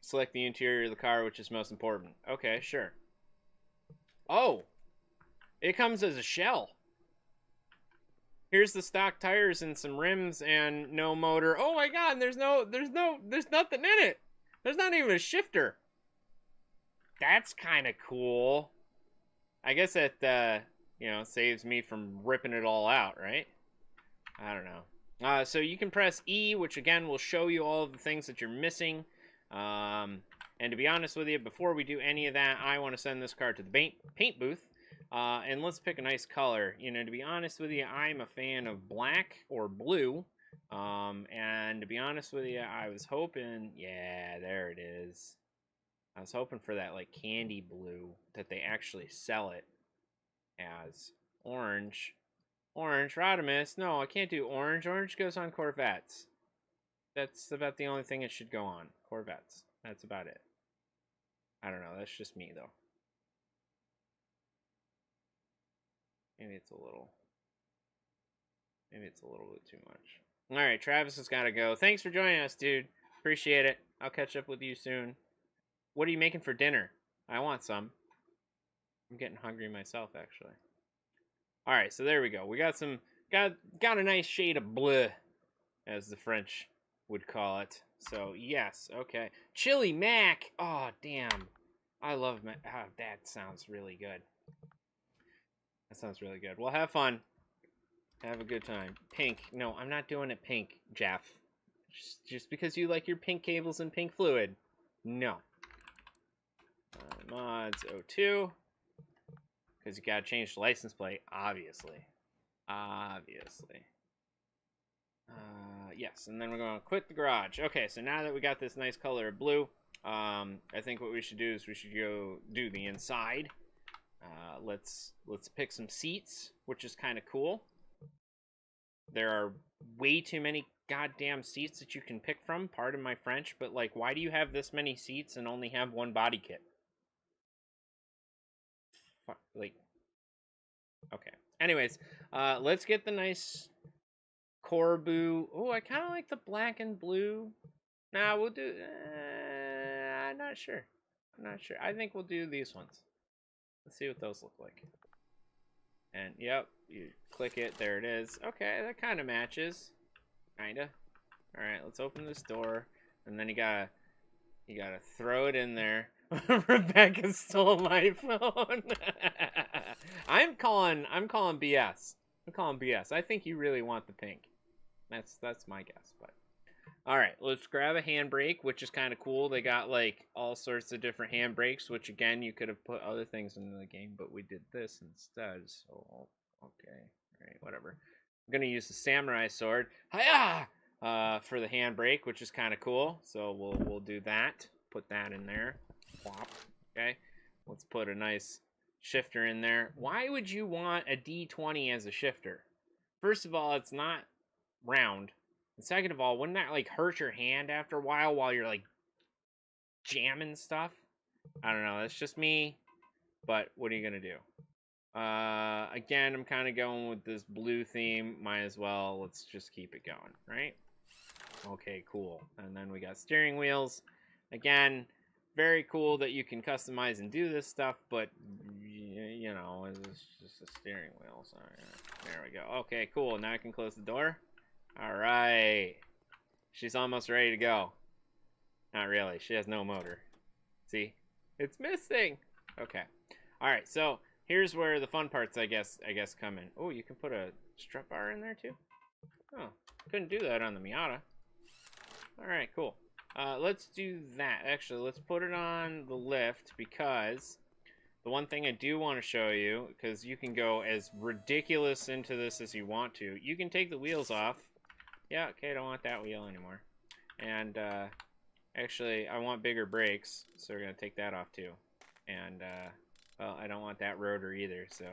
Select the interior of the car, which is most important. Okay, sure. Oh! It comes as a shell. Here's the stock tires and some rims and no motor. Oh my god, there's nothing in it. There's not even a shifter. That's kind of cool. I guess that, you know, saves me from ripping it all out, right? I don't know. So you can press E, which again will show you all of the things that you're missing. And to be honest with you, before we do any of that, I want to send this car to the paint booth. And let's pick a nice color. You know, to be honest with you, I'm a fan of black or blue. And to be honest with you, I was hoping, yeah, there it is. I was hoping for that, like, candy blue that they actually sell it as. Orange. Orange, Rodimus. No, I can't do orange. Orange goes on Corvettes. That's about the only thing it should go on. Corvettes. That's about it. I don't know. That's just me, though. Maybe it's a little bit too much. Alright, Travis has got to go. Thanks for joining us, dude. Appreciate it. I'll catch up with you soon. What are you making for dinner? I want some. I'm getting hungry myself, actually. Alright, so there we go. We got some... Got a nice shade of bleu, as the French would call it. So, yes. Okay. Chili Mac! Oh, damn. I love Mac. Oh, that sounds really good. That sounds really good. Well, have fun. Have a good time. Pink. No, I'm not doing it pink, Jeff. Just because you like your pink cables and pink fluid. No. Mods 02. Because you gotta change the license plate, obviously. Obviously. Yes, and then we're going to quit the garage. Okay, so now that we got this nice color of blue, I think what we should do is we should go do the inside. Let's pick some seats, which is kind of cool. There are way too many goddamn seats that you can pick from. Pardon my French, but like, why do you have this many seats and only have one body kit? Like, okay. Anyways, let's get the nice Corbu. Oh, I kind of like the black and blue. Nah, we'll do. I'm not sure. I think we'll do these ones. Let's see what those look like. And yep, you click it, there it is. Okay, that kind of matches. Kinda. Alright, let's open this door. And then you gotta throw it in there. Rebecca stole my phone. I'm calling BS. I'm calling BS. I think you really want the pink. That's my guess, but alright, let's grab a handbrake, which is kind of cool. They got like all sorts of different handbrakes, which again, you could have put other things into the game, but we did this instead, so okay. Alright, whatever. I'm gonna use the samurai sword. Hiya! For the handbrake, which is kind of cool. So we'll do that. Put that in there. Plop. Okay. Let's put a nice shifter in there. Why would you want a D20 as a shifter? First of all, it's not round. And second of all, wouldn't that like hurt your hand after a while you're like jamming stuff? I don't know. That's just me. But what are you gonna do? Again, I'm kind of going with this blue theme. Might as well. Let's just keep it going, right? Okay, cool. And then we got steering wheels. Again, very cool that you can customize and do this stuff, but you know, it's just a steering wheel. So there we go. Okay, cool. Now I can close the door. All right. She's almost ready to go. Not really. She has no motor. See? It's missing. Okay. All right. So here's where the fun parts, I guess, come in. Oh, you can put a strut bar in there too? Oh, couldn't do that on the Miata. All right, cool. Let's do that. Actually, let's put it on the lift because the one thing I do want to show you, because you can go as ridiculous into this as you want to. You can take the wheels off. Yeah, okay, I don't want that wheel anymore. And actually, I want bigger brakes, so we're going to take that off too. And, well, I don't want that rotor either, so...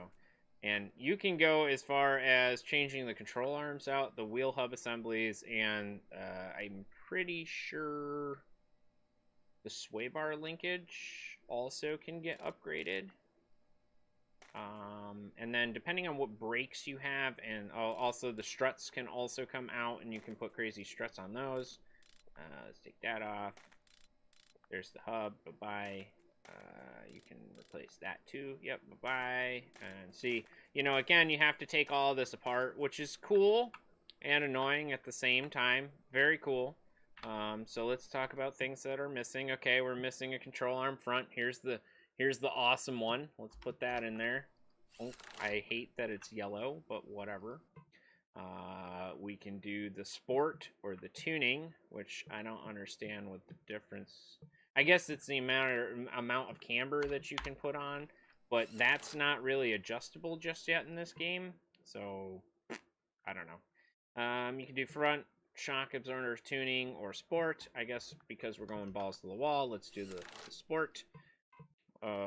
And you can go as far as changing the control arms out, the wheel hub assemblies, and I'm pretty sure the sway bar linkage also can get upgraded. And then depending on what brakes you have, and also the struts can also come out, and you can put crazy struts on those. Let's take that off. There's the hub. Bye-bye. You can replace that too. Yep, bye-bye. And see, you know, again, you have to take all of this apart, which is cool and annoying at the same time. Very cool. So let's talk about things that are missing. Okay, we're missing a control arm front. Here's the awesome one. Let's put that in there. Oh, I hate that it's yellow, but whatever. We can do the sport or the tuning, which I don't understand what the difference. I guess it's the amount of camber that you can put on, but that's not really adjustable just yet in this game. So I don't know. You can do front shock absorber tuning or sport. I guess because we're going balls to the wall, let's do the sport.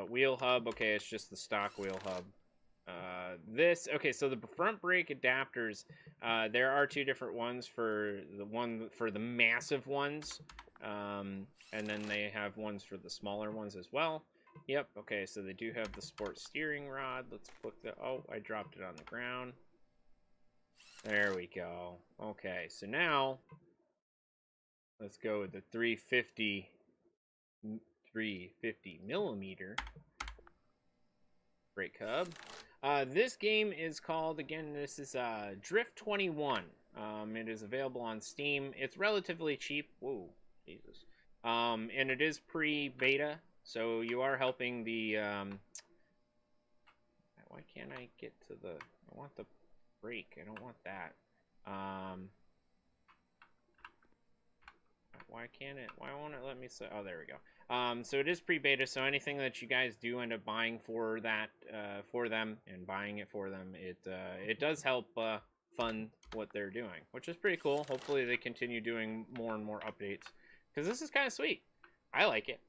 Wheel hub. Okay, it's just the stock wheel hub. Okay, so the front brake adapters, there are two different ones for the massive ones, and then they have ones for the smaller ones as well. Yep, okay, so they do have the sport steering rod. Let's put oh, I dropped it on the ground. There we go. Okay, so now let's go with the 350 millimeter brake hub. This game is called, again, this is Drift 21. It is available on Steam. It's relatively cheap. Whoa, Jesus. And it is pre-beta, so you are helping the... why can't I get to the... I want the brake. I don't want that. Why can't it... Why won't it let me... Oh, there we go. So it is pre-beta, so anything that you guys do end up buying for that, for them, and buying it for them, it does help fund what they're doing, which is pretty cool. Hopefully they continue doing more and more updates, because this is kind of sweet. I like it.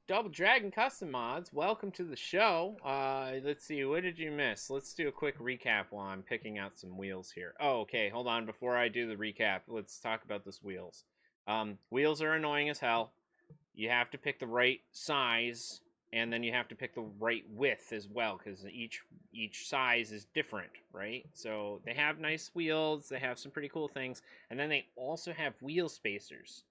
Double Dragon Custom Mods, welcome to the show. Let's see, what did you miss? Let's do a quick recap while I'm picking out some wheels here. Oh, okay, hold on. Before I do the recap, let's talk about those wheels. Wheels are annoying as hell. You have to pick the right size, and then you have to pick the right width as well, because each size is different, right? So they have nice wheels, they have some pretty cool things, and then they also have wheel spacers,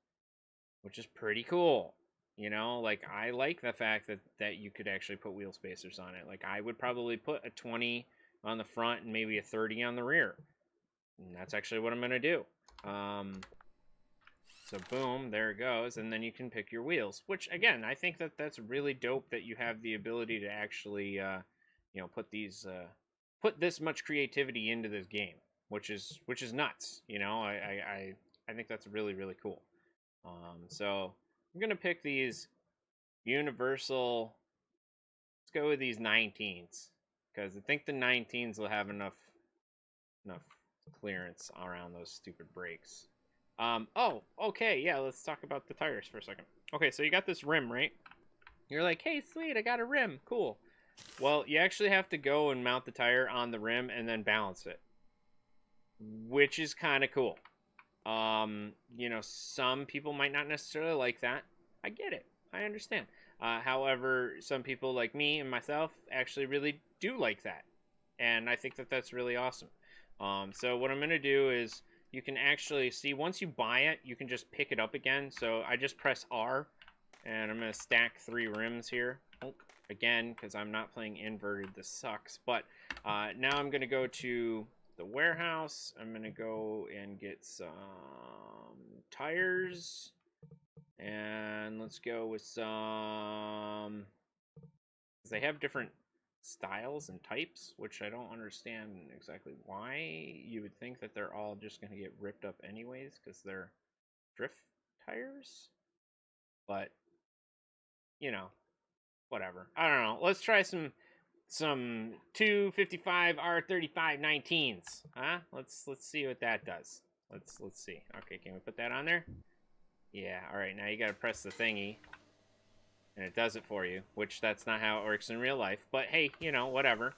which is pretty cool. You know, like, I like the fact that you could actually put wheel spacers on it. Like, I would probably put a 20 on the front and maybe a 30 on the rear. And that's actually what I'm going to do. So boom, there it goes, and then you can pick your wheels. Which, again, I think that's really dope that you have the ability to actually, you know, put this much creativity into this game, which is nuts. You know, I think that's really, really cool. So I'm gonna pick these universal. Let's go with these 19s, because I think the 19s will have enough clearance around those stupid brakes. Oh, okay, yeah, let's talk about the tires for a second. Okay, so you got this rim, right? You're like, hey, sweet, I got a rim, cool. Well, you actually have to go and mount the tire on the rim and then balance it, which is kind of cool. You know, some people might not necessarily like that. I get it. I understand. However, some people like me and myself actually really do like that. And I think that that's really awesome. So what I'm going to do is, you can actually see, once you buy it, you can just pick it up again. So I just press R, and I'm going to stack 3 rims here. Oh, again, because I'm not playing inverted, this sucks. But now I'm going to go to the warehouse. I'm going to go and get some tires. And let's go with some... because they have different styles and types, which I don't understand exactly why. You would think that they're all just going to get ripped up anyways, because they're drift tires. But, you know, whatever. I don't know. Let's try some 255 R35 19s. Huh? Let's see what that does. Let's see. Okay, can we put that on there? Yeah, alright, now you gotta press the thingy. And it does it for you, which that's not how it works in real life. But hey, you know, whatever.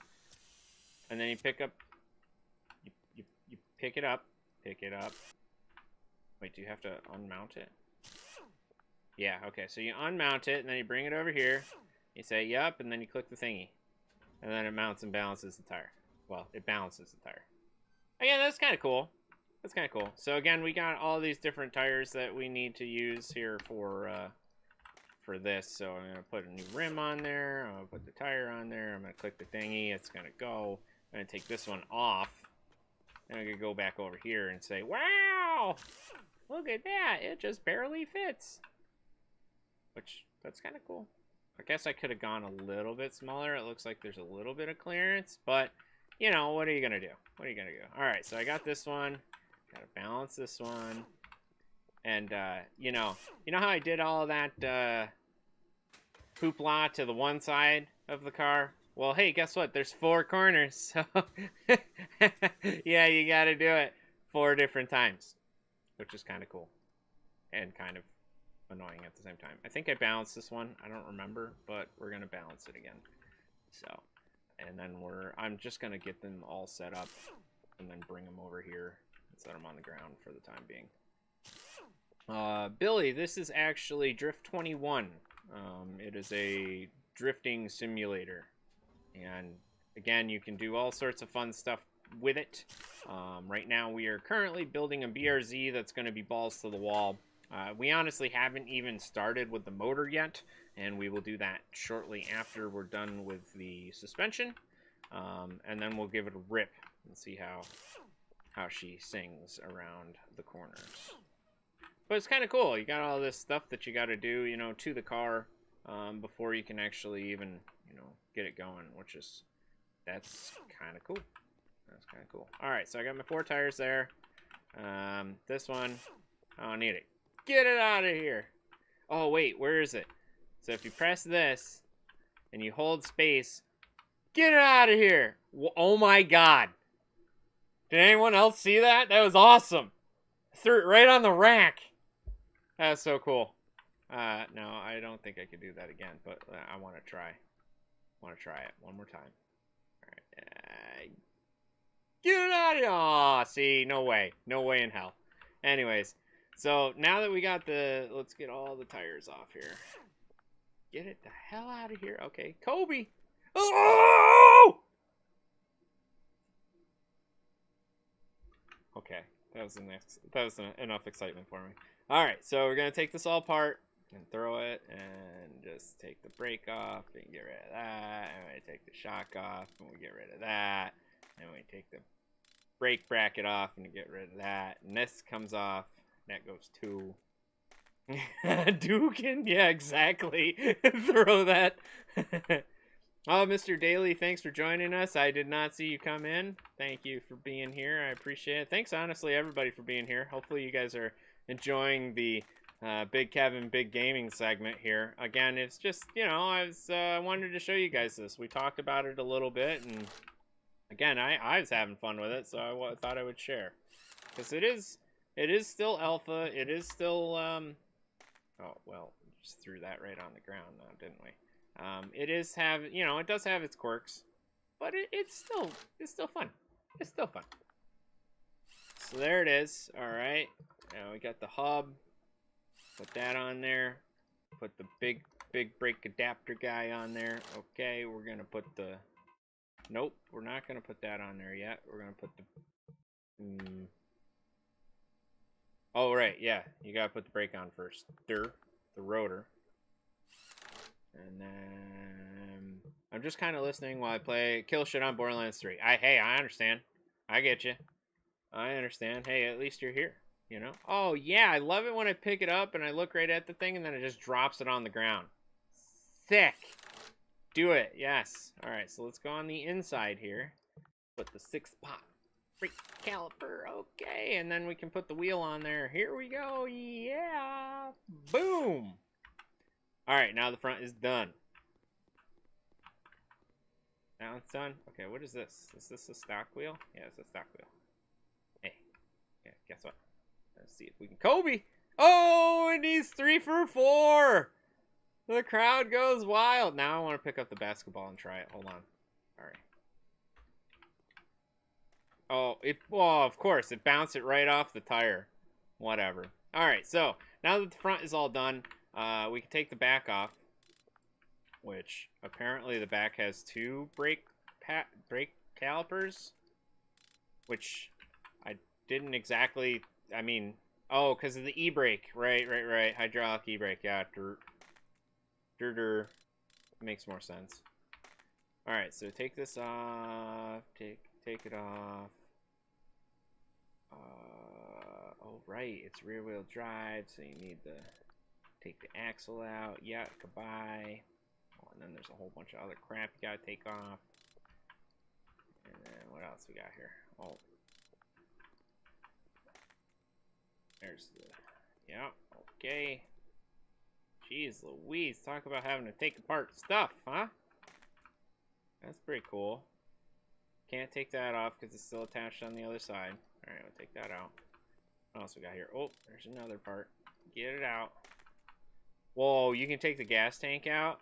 And then you pick up... You pick it up. Pick it up. Wait, do you have to unmount it? Yeah, okay, so you unmount it, and then you bring it over here. You say, yup, and then you click the thingy. And then it mounts and balances the tire. Well, it balances the tire. Again, that's kind of cool. That's kind of cool. So again, we got all these different tires that we need to use here for this. So I'm gonna put a new rim on there. I'm gonna put the tire on there. I'm gonna click the thingy. It's gonna go. I'm gonna take this one off. And I'm gonna go back over here and say, wow, look at that. It just barely fits. Which, that's kind of cool. I guess I could have gone a little bit smaller. It looks like there's a little bit of clearance, but you know, what are you gonna do? What are you gonna do? All right, so I got this one. Gotta balance this one. And, you know how I did all of that, hoopla to the one side of the car? Well, hey, guess what? There's 4 corners, so yeah, you gotta do it 4 different times, which is kind of cool and kind of annoying at the same time. I think I balanced this one. I don't remember, but we're gonna balance it again. So, and then I'm just gonna get them all set up and then bring them over here and set them on the ground for the time being. Billy, this is actually Drift 21. It is a drifting simulator. And again, you can do all sorts of fun stuff with it. Right now, we are currently building a BRZ that's going to be balls to the wall. We honestly haven't even started with the motor yet, and we will do that shortly after we're done with the suspension. And then we'll give it a rip and see how she sings around the corners. But it's kind of cool. You got all this stuff that you got to do, you know, to the car before you can actually even, you know, get it going, that's kind of cool. That's kind of cool. All right, so I got my 4 tires there. This one, I don't need it. Get it out of here. Oh, wait, where is it? So if you press this and you hold space, get it out of here. Oh my God. Did anyone else see that? That was awesome. I threw it right on the rack. That was so cool. No, I don't think I could do that again, but I want to try. It one more time. All right. Get it out of here. Aw, see, no way. No way in hell. Anyways, so now that we got let's get all the tires off here. Get it the hell out of here. Okay, Kobe. Oh! Okay, that was enough excitement for me. All right, so we're gonna take this all apart and throw it, and just take the brake off and get rid of that. And we take the shock off and we get rid of that. And we take the brake bracket off and get rid of that. And this comes off. That goes too. Dukin, yeah, exactly. Throw that. Oh, Mr. Daly, thanks for joining us. I did not see you come in. Thank you for being here. I appreciate it. Thanks, honestly, everybody, for being here. Hopefully you guys are enjoying the Big Kevin Big Gaming segment here. Again, it's just, you know, I wanted to show you guys this. We talked about it a little bit, and again, I was having fun with it, so I thought I would share. Because it is still alpha. It is still, oh, well, just threw that right on the ground now, didn't we? It does have its quirks, but it's still fun. It's still fun. So there it is. All right. Now we got the hub. Put that on there. Put the big brake adapter guy on there. Okay, we're gonna put the. Nope, we're not gonna put that on there yet. We're gonna put the. Oh right, yeah. You gotta put the brake on first. The rotor. And then I'm just kind of listening while I play kill shit on Borderlands 3. Hey, I understand. I get you. I understand. Hey, at least you're here. You know? Oh, yeah. I love it when I pick it up and I look right at the thing and then it just drops it on the ground. Sick. Do it. Yes. All right. So let's go on the inside here. Put the 6-pot brake caliper. Okay. And then we can put the wheel on there. Here we go. Yeah. Boom. All right, now the front is done. Now it's done. Okay, what is this? Is this a stock wheel? Yeah, it's a stock wheel. Hey, Yeah, guess what? Let's see if we can Kobe. Oh, it needs 3 for 4. The crowd goes wild. Now I want to pick up the basketball and try it. Hold on. All right. Oh, well, of course, it bounced it right off the tire. Whatever. All right, so now that the front is all done, we can take the back off, which apparently the back has 2 brake calipers, which I didn't exactly, I mean, oh, because of the e-brake. Right. Hydraulic e-brake, yeah. Makes more sense. All right, so take this off. Take it off. Oh, right, it's rear-wheel drive, so you need to take the axle out. Yeah, goodbye. Oh, and then there's a whole bunch of other crap you gotta take off. And then what else we got here? Oh, there's the, yeah, okay. Jeez Louise, talk about having to take apart stuff, huh? That's pretty cool. Can't take that off because it's still attached on the other side. Alright, we'll take that out. What else we got here? Oh, there's another part. Get it out. Whoa, you can take the gas tank out?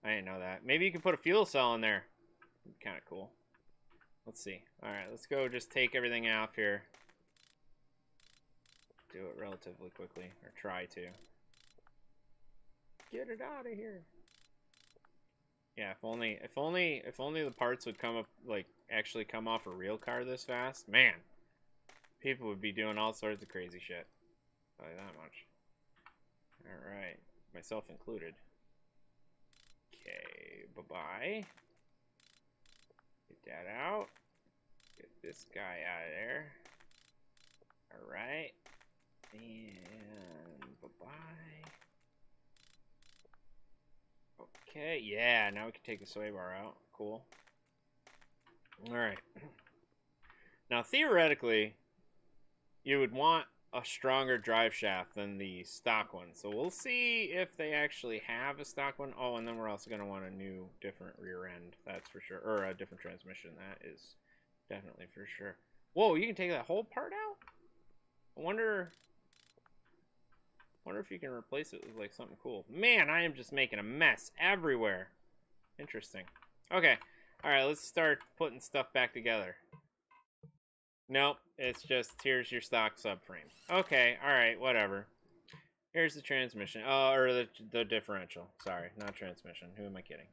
I didn't know that. Maybe you can put a fuel cell in there. Kind of cool. Let's see. Alright, let's go just take everything out here. Do it relatively quickly. Or try to. Get it out of here. Yeah, if only the parts would come up, like, actually come off a real car this fast. Man, people would be doing all sorts of crazy shit. I'll tell you that much. Alright, myself included. Okay, bye-bye. Get that out. Get this guy out of there. Alright. And bye-bye. Okay, yeah, now we can take the sway bar out. Cool. Alright. Now, theoretically, you would want a stronger drive shaft than the stock one. So we'll see if they actually have a stock one. Oh, and then we're also going to want a new, different rear end. That's for sure. Or a different transmission. That is definitely for sure. Whoa, you can take that whole part out? I wonder if you can replace it with, like, something cool. Man, I am just making a mess everywhere. Interesting. Okay. Alright, let's start putting stuff back together. Nope, it's just, here's your stock subframe. Okay, alright, whatever. Here's the transmission. Oh, or the differential. Sorry, not transmission. Who am I kidding?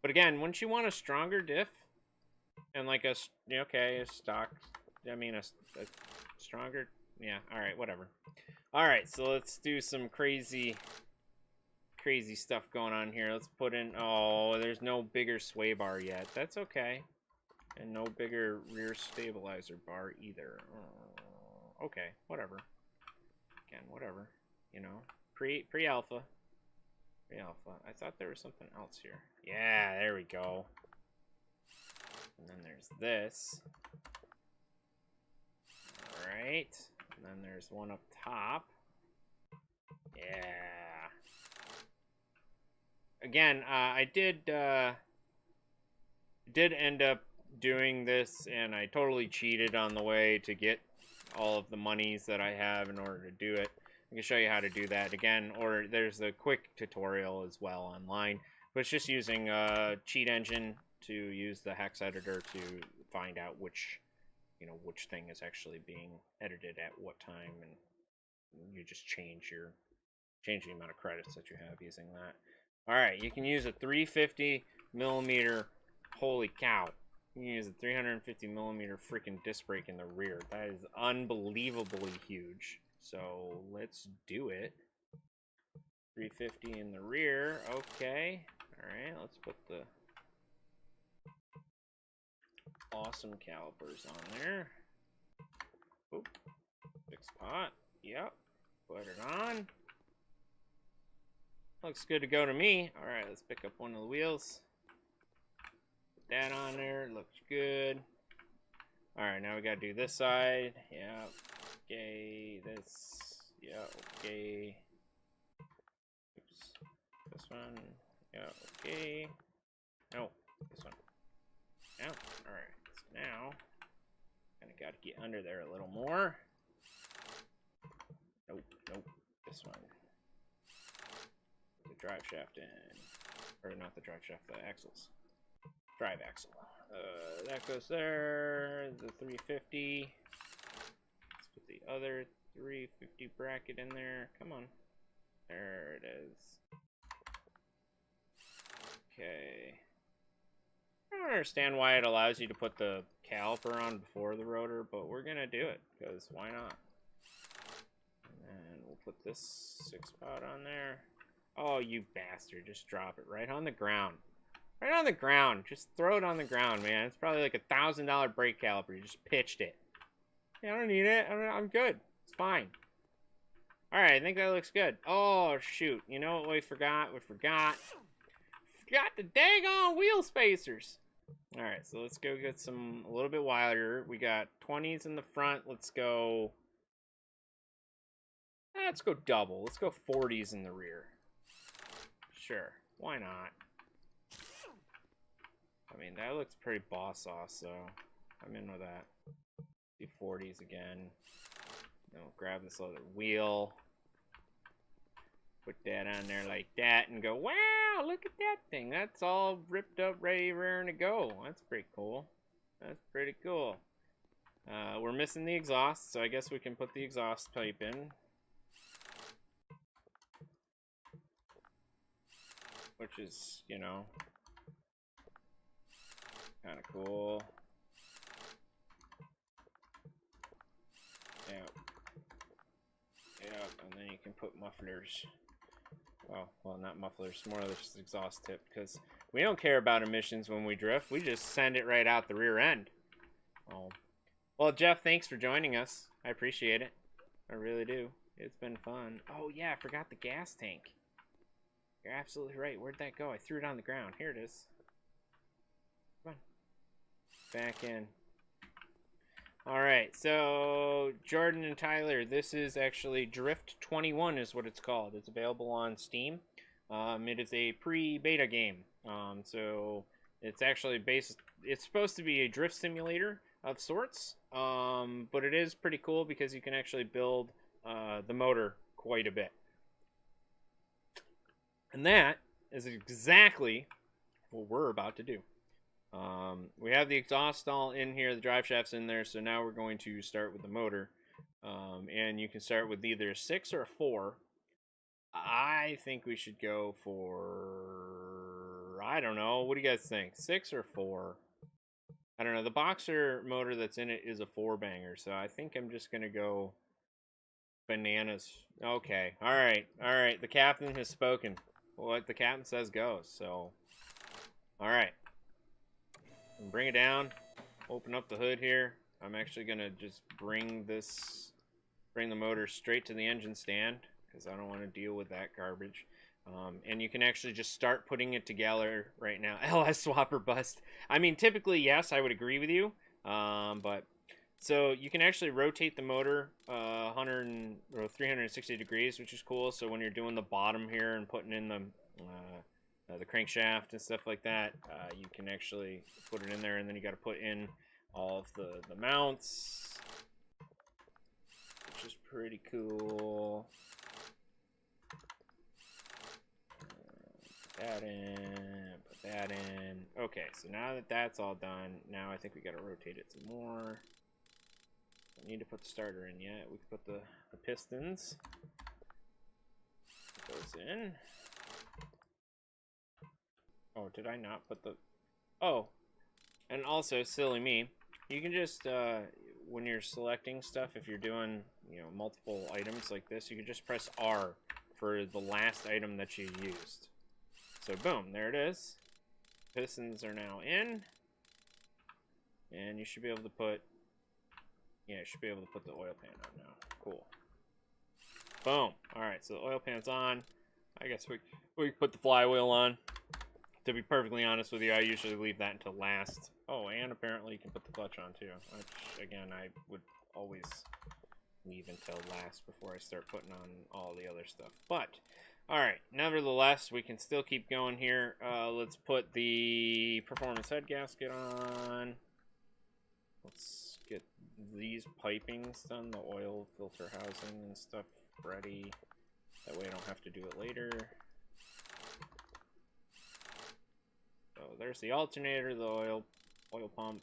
But again, wouldn't you want a stronger diff? And like a, okay, a stock, I mean a stronger, yeah, alright, whatever. Alright, so let's do some crazy stuff going on here. Let's put in, oh, there's no bigger sway bar yet. That's okay. And no bigger rear stabilizer bar either. Okay, whatever. Again, whatever. You know, pre-alpha. Pre-alpha. I thought there was something else here. Yeah, there we go. And then there's this. Alright. And then there's one up top. Yeah. Again, I did end up doing this, and I totally cheated on the way to get all of the monies that I have in order to do it. I can show you how to do that again, or there's a quick tutorial as well online, but it's just using a cheat engine to use the hex editor to find out which thing is actually being edited at what time, and you just change the amount of credits that you have using that. Alright, you can use a 350 millimeter, holy cow. You can use a 350 millimeter freaking disc brake in the rear. That is unbelievably huge. So let's do it. 350 in the rear, okay. Alright, let's put the awesome calipers on there. Oop. Fix pot. Yep. Put it on. Looks good to go to me. Alright, let's pick up one of the wheels. Put that on there. Looks good. Alright, now we gotta do this side. Yeah. Okay. This. Yeah. Okay. Oops. This one. Yeah. Okay. No. This one. No. Alright. So now, gonna gotta get under there a little more. Nope, nope. This one. The drive shaft in. Or not the drive shaft, the axles. Drive axle. That goes there. The 350. Let's put the other 350 bracket in there. Come on. There it is. Okay. I don't understand why it allows you to put the caliper on before the rotor, but we're gonna do it, because why not? And we'll put this 6-pot on there. Oh, you bastard. Just drop it right on the ground. Right on the ground. Just throw it on the ground, man. It's probably like $1,000 brake caliper. You just pitched it. Yeah, I don't need it. I'm good. It's fine. Alright, I think that looks good. Oh, shoot. You know what we forgot? We forgot the daggone wheel spacers. Alright, so let's go get some a little bit wider. We got 20s in the front. Let's go double. Let's go 40s in the rear. Sure. Why not? I mean, that looks pretty boss sauce, so I'm in with that. Do 40s again. Then we'll grab this other wheel. Put that on there like that and go, wow, look at that thing. That's all ripped up, ready, raring to go. That's pretty cool. That's pretty cool. We're missing the exhaust, so I guess we can put the exhaust pipe in. Which is, you know, kind of cool. Yep. Yep, and then you can put mufflers. Well, not mufflers, more of this exhaust tip, because we don't care about emissions when we drift. We just send it right out the rear end. Oh. Well, Jeff, thanks for joining us. I appreciate it. I really do. It's been fun. Oh, yeah, I forgot the gas tank. You're absolutely right. Where'd that go? I threw it on the ground. Here it is. Come on. Back in. Alright, so Jordan and Tyler, this is actually Drift 21 is what it's called. It's available on Steam. It is a pre-beta game. So it's actually it's supposed to be a drift simulator of sorts. But it is pretty cool because you can actually build the motor quite a bit. And that is exactly what we're about to do. We have the exhaust all in here, the drive shaft's in there, so now we're going to start with the motor. And you can start with either a 6 or a 4. I think we should go for, I don't know, what do you guys think? 6 or 4? I don't know, the boxer motor that's in it is a 4-banger, so I think I'm just going to go bananas. Okay, alright, the captain has spoken. What the captain says goes, so, alright. Bring it down, open up the hood here. I'm actually gonna just bring the motor straight to the engine stand because I don't want to deal with that garbage. And you can actually just start putting it together right now. LS swapper bust. I mean, typically, yes, I would agree with you. But so you can actually rotate the motor 360 degrees, which is cool. So when you're doing the bottom here and putting in the crankshaft and stuff like that, you can actually put it in there, and then you got to put in all of the mounts, which is pretty cool. Put that in, put that in. Okay, so now that that's all done, now I think we got to rotate it some more. Don't need to put the starter in yet. We can put the pistons. Put those in. Oh, did I not put the... Oh, and also, silly me, you can just, when you're selecting stuff, if you're doing, you know, multiple items like this, you can just press R for the last item that you used. So, boom, there it is. Pistons are now in. And you should be able to put... Yeah, you should be able to put the oil pan on now. Cool. Boom. Alright, so the oil pan's on. I guess we can put the flywheel on. To be perfectly honest with you, I usually leave that until last. Oh, and apparently you can put the clutch on too. Which, again, I would always leave until last before I start putting on all the other stuff. But, alright, nevertheless, we can still keep going here. Let's put the performance head gasket on. Let's get these pipings done, the oil filter housing and stuff ready. That way I don't have to do it later. So there's the alternator, the oil pump.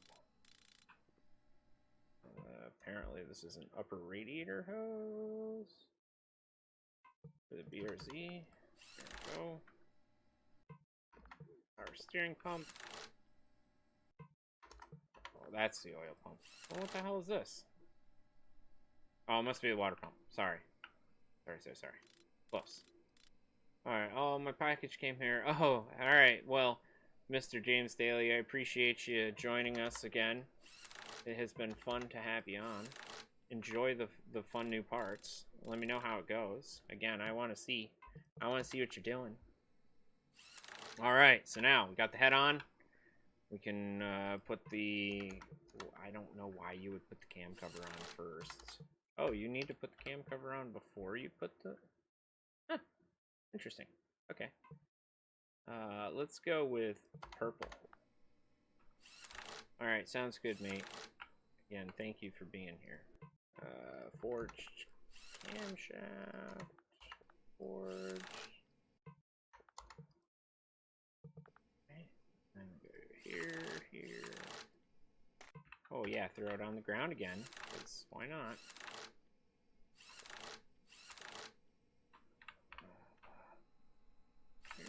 Apparently this is an upper radiator hose for the BRZ. There we go. Our steering pump. Oh, that's the oil pump. Well, what the hell is this? Oh, it must be the water pump. Sorry. Sorry. Close. Alright, oh, my package came here. Oh, alright, well, Mr. James Daly, I appreciate you joining us again. It has been fun to have you on. Enjoy the fun new parts. Let me know how it goes. Again, I want to see what you're doing. Alright, so now we got the head on. We can put the... I don't know why you would put the cam cover on first. Oh, you need to put the cam cover on before you put the... Huh. Interesting. Okay. Let's go with purple. Alright, sounds good, mate. Again, thank you for being here. Forged camshaft. Forged. Okay. And go here. Oh yeah, throw it on the ground again. 'Cause why not? Here.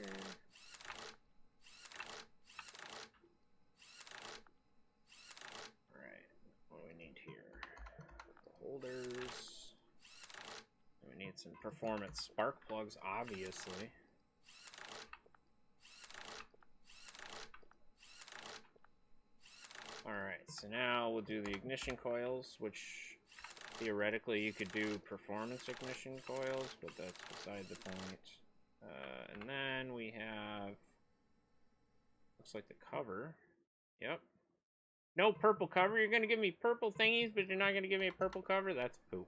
What do we need here? Holders. We need some performance spark plugs, obviously. Alright, so now we'll do the ignition coils, which theoretically you could do performance ignition coils, but that's beside the point. And then we have, looks like the cover. Yep. No purple cover. You're going to give me purple thingies, but you're not going to give me a purple cover? That's poop.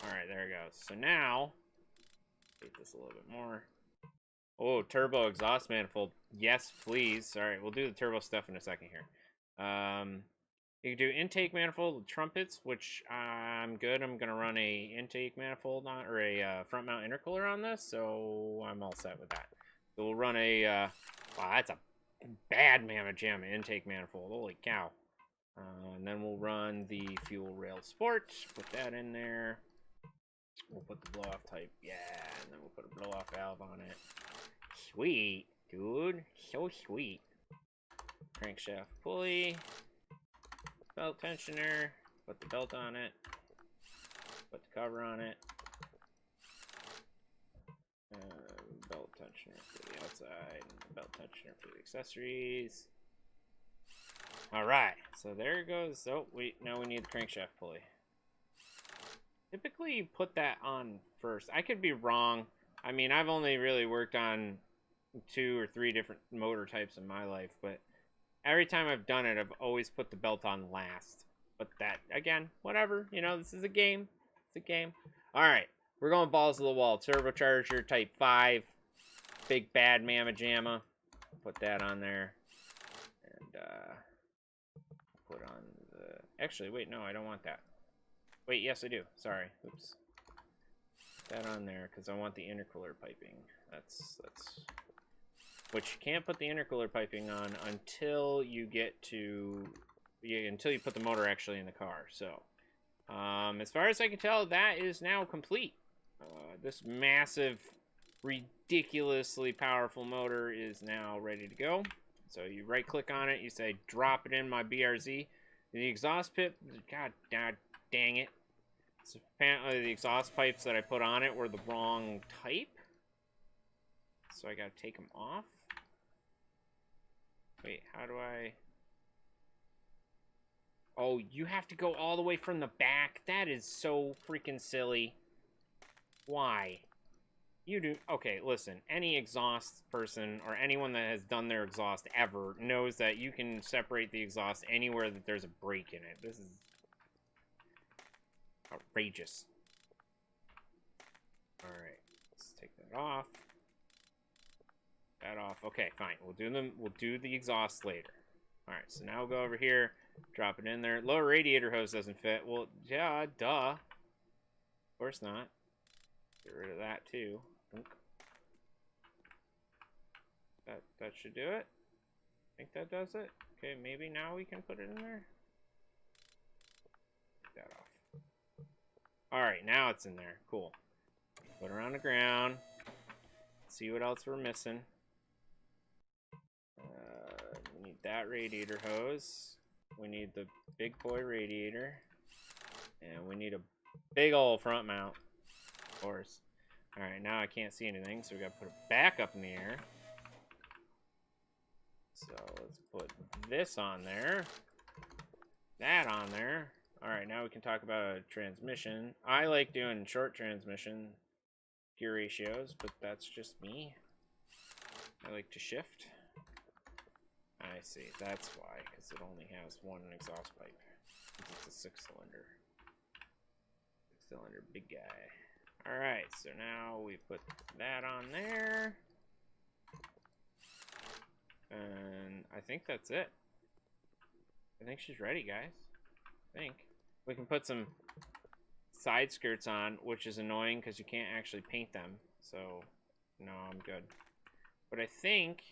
Alright, there it goes. So now, get this a little bit more. Oh, turbo exhaust manifold. Yes, please. Alright, we'll do the turbo stuff in a second here. You can do intake manifold with trumpets, which I'm good. I'm going to run a intake manifold on, or a front mount intercooler on this, so I'm all set with that. So we'll run a, wow, that's a bad mamma jamma intake manifold. Holy cow. And then we'll run the fuel rail sport. Put that in there. We'll put the blow off type. Yeah, and then we'll put a blow off valve on it. Sweet, dude. So sweet. Crankshaft pulley. Belt tensioner. Put the belt on it. Put the cover on it. Belt tensioner for the outside. Belt tensioner for the accessories. Alright, so there it goes. Oh, wait, now we need the crankshaft pulley. Typically, you put that on first. I could be wrong. I mean, I've only really worked on 2 or 3 different motor types in my life, but every time I've done it, I've always put the belt on last. But that, again, whatever. You know, this is a game. It's a game. Alright, we're going balls to the wall. Turbocharger type 5. Big bad mamma jamma. Put that on there. And, put on the... Actually, wait, no, I don't want that. Wait, yes, I do. Sorry. Oops. Put that on there, because I want the intercooler piping. That's... Which you can't put the intercooler piping on until you get to... until you put the motor actually in the car. So, as far as I can tell, that is now complete. This massive, ridiculously powerful motor is now ready to go. So you right-click on it, you say, drop it in my BRZ. The exhaust pip, god dang it. So apparently the exhaust pipes that I put on it were the wrong type. So I gotta take them off. Wait, how do I... Oh, you have to go all the way from the back? That is so freaking silly. Why? You do... Okay, listen. Any exhaust person, or anyone that has done their exhaust ever, knows that you can separate the exhaust anywhere that there's a break in it. This is... outrageous. Alright, let's take that off. That off. Okay, fine. We'll do the exhaust later. Alright, so now we'll go over here. Drop it in there. Lower radiator hose doesn't fit. Well, yeah, duh. Of course not. Get rid of that too. That should do it. I think that does it. Okay, maybe now we can put it in there. Take that off. Alright, now it's in there. Cool. Put it on the ground. See what else we're missing. We need that radiator hose. We need the big boy radiator. And we need a big old front mount. Of course. Alright, now I can't see anything, so we gotta put it back up in the air. So let's put this on there. That on there. Alright, now we can talk about transmission. I like doing short transmission gear ratios, but that's just me. I like to shift. I see, that's why, because it only has one exhaust pipe. It's a 6-cylinder. 6-cylinder big guy. Alright, so now we put that on there. And I think that's it. I think she's ready, guys. I think. We can put some side skirts on, which is annoying because you can't actually paint them. So, no, I'm good. But I think,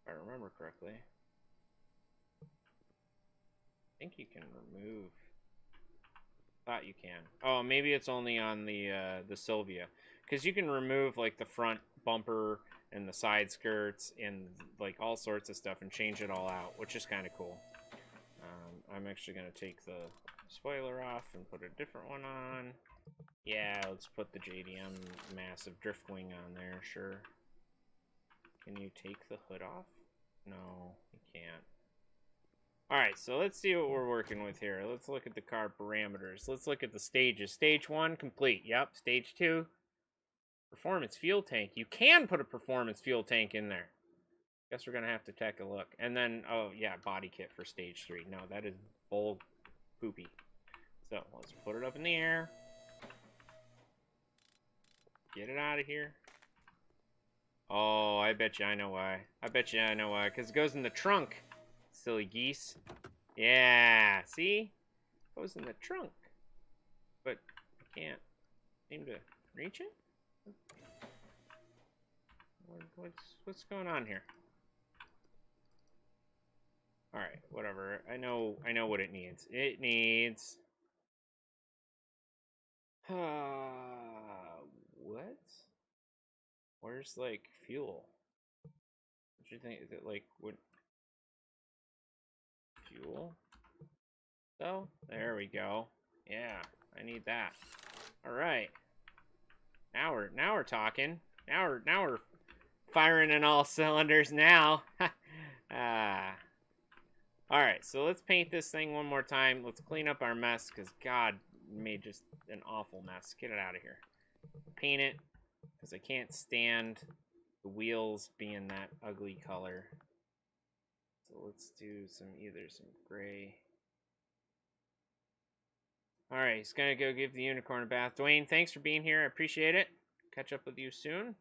if I remember correctly, I think you can remove. Thought you can. Oh, maybe it's only on the Sylvia, because you can remove like the front bumper and the side skirts and like all sorts of stuff and change it all out, which is kind of cool. I'm actually gonna take the spoiler off and put a different one on. Yeah, let's put the JDM massive drift wing on there. Sure. Can you take the hood off? No, you can't. Alright, so let's see what we're working with here. Let's look at the car parameters. Let's look at the stages. Stage 1, complete. Yep. Stage 2, performance fuel tank. You can put a performance fuel tank in there. Guess we're going to have to take a look. And then, oh, yeah, body kit for stage 3. No, that is bull poopy. So, let's put it up in the air. Get it out of here. Oh, I bet you I know why. I bet you I know why. Because it goes in the trunk. Silly geese. Yeah, see? Goes in the trunk. But I can't seem to reach it? What's going on here? Alright, whatever. I know what it needs. It needs what? Where's like fuel? What do you think? Is it like what fuel? So there we go. Yeah, I need that. Alright. Now we're talking. Now we're firing in all cylinders now. Alright, so let's paint this thing one more time. Let's clean up our mess, because God made just an awful mess. Get it out of here. Paint it, because I can't stand the wheels being that ugly color. So let's do either some gray. Alright, he's going to go give the unicorn a bath. Dwayne, thanks for being here. I appreciate it. Catch up with you soon.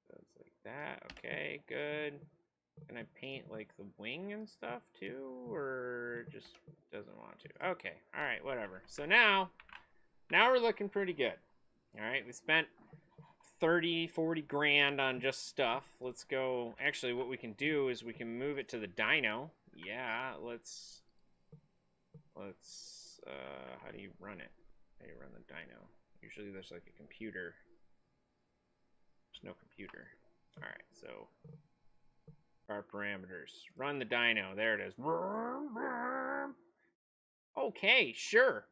So it's like that. Okay, good. Can I paint like the wing and stuff too, or just doesn't want to? Okay, all right, whatever. So now we're looking pretty good. All right, we spent 30-40 grand on just stuff. Let's go. Actually, what we can do is we can move it to the dyno. Yeah, let's how do you run it? How do you run the dyno? Usually there's like a computer. There's no computer. All right, so our parameters. Run the dyno. There it is. Okay, sure.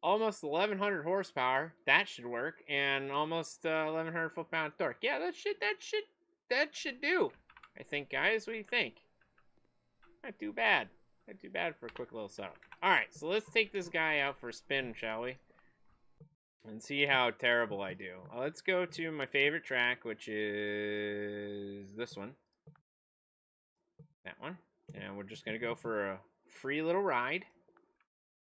Almost 1,100 horsepower. That should work. And almost 1,100 foot-pound torque. Yeah, that should do. I think, guys. What do you think? Not too bad. Not too bad for a quick little setup. All right, so let's take this guy out for a spin, shall we? And see how terrible I do. Let's go to my favorite track, which is this one. That one. And we're just going to go for a free little ride.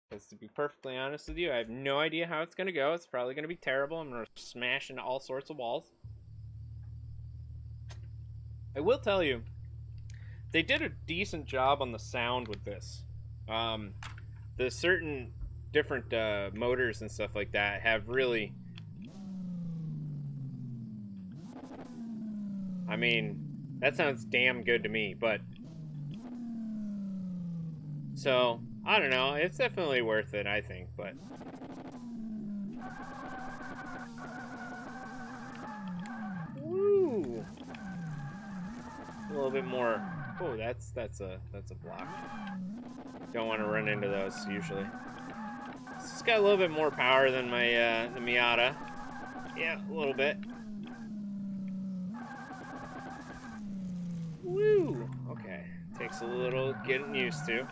Because to be perfectly honest with you, I have no idea how it's going to go. It's probably going to be terrible. I'm going to smash into all sorts of walls. I will tell you, they did a decent job on the sound with this. The certain different motors and stuff like that have really, I mean, that sounds damn good to me, but so I don't know, it's definitely worth it, I think, but woo, a little bit more. Oh, that's a block. Don't want to run into those usually. It's got a little bit more power than my the Miata. Yeah, a little bit. Woo! Okay, takes a little getting used to.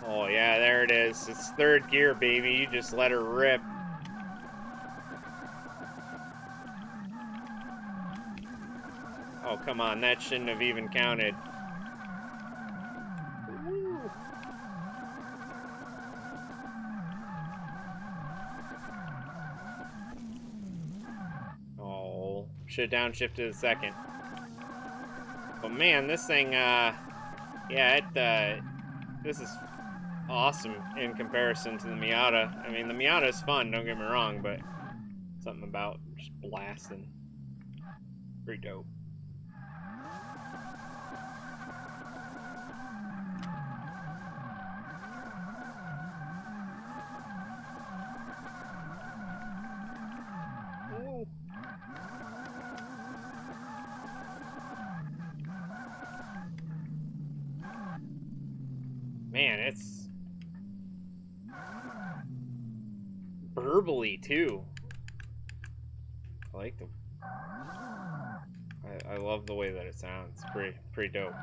Oh yeah, there it is. It's third gear, baby. You just let her rip. Oh, come on, that shouldn't have even counted. Woo. Oh, should have downshifted a second. But man, this thing, yeah, this is awesome in comparison to the Miata. I mean, the Miata is fun, don't get me wrong, but something about just blasting. Pretty dope. Man, it's burbly too. I like the. I love the way that it sounds. Pretty dope.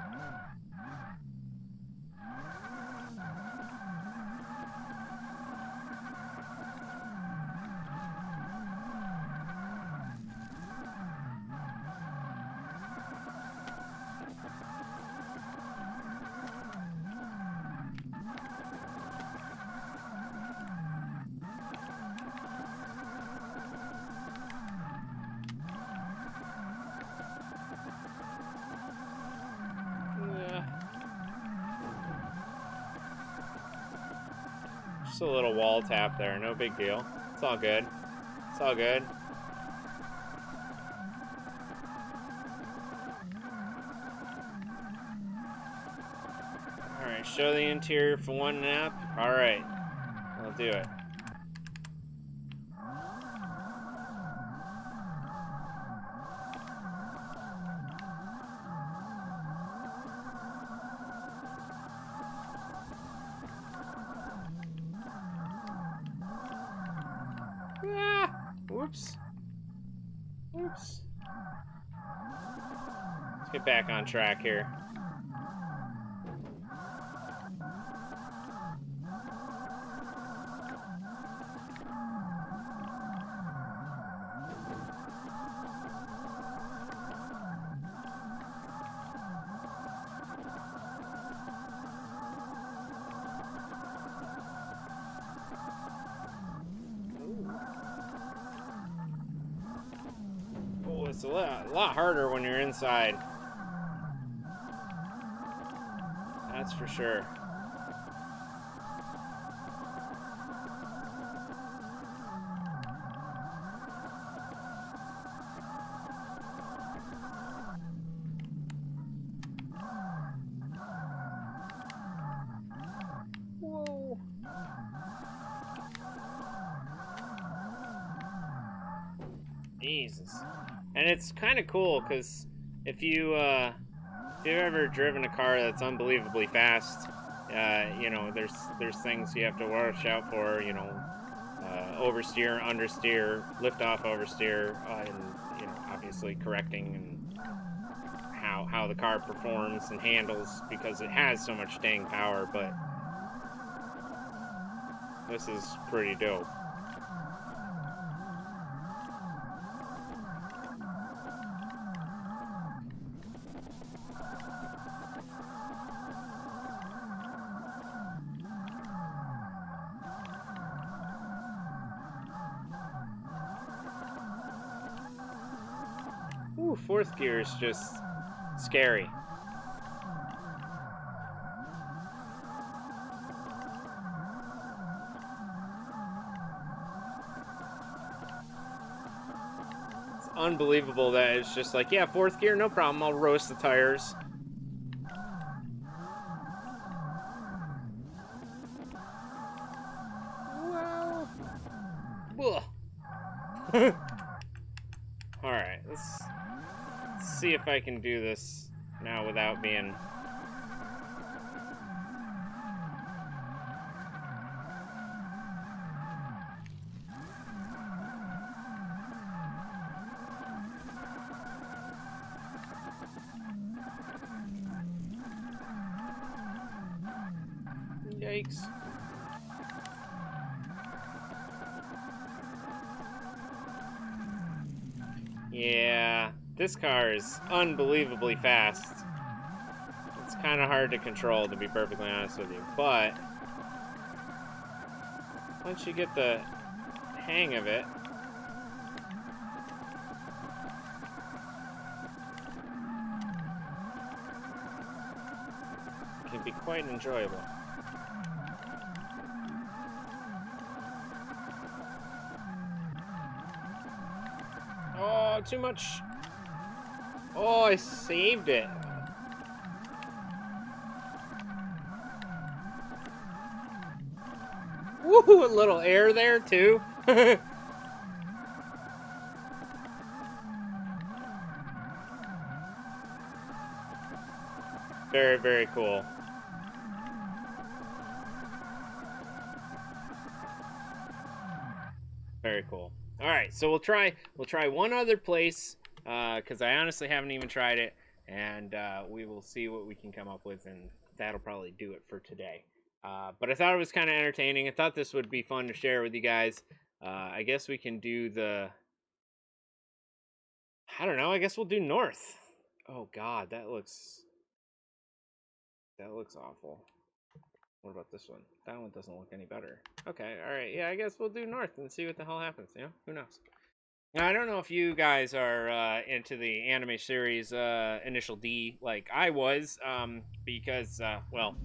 Just a little wall tap there, no big deal. It's all good. It's all good. Alright, show the interior for one nap. Alright, I'll do it. Whoops. Whoops. Let's get back on track here. It's a lot harder when you're inside. That's for sure. Whoa. Jesus. And it's kind of cool because if you've ever driven a car that's unbelievably fast, you know, there's things you have to watch out for, you know, oversteer, understeer, lift off, oversteer, and you know, obviously correcting and how the car performs and handles because it has so much staying power. But this is pretty dope. Oof. fourth gear is just scary. It's unbelievable that it's just like, yeah, fourth gear, no problem. I'll roast the tires. Well. Alright, let's see if I can do this now without being... Yikes. Yeah, this car is unbelievably fast. It's kind of hard to control, to be perfectly honest with you, but once you get the hang of it, it can be quite enjoyable. Oh, too much. Oh, I saved it. Woo, a little air there too. Very, very cool. Very cool. All right, so we'll try one other place because I honestly haven't even tried it, and we will see what we can come up with, and that'll probably do it for today. But I thought it was kind of entertaining. I thought this would be fun to share with you guys. I guess we can do the... I don't know. I guess we'll do north. Oh God, that looks awful. What about this one? That one doesn't look any better. Okay, all right. Yeah, I guess we'll do north and see what the hell happens. You know, who knows? Now, I don't know if you guys are into the anime series Initial D like I was, because, well,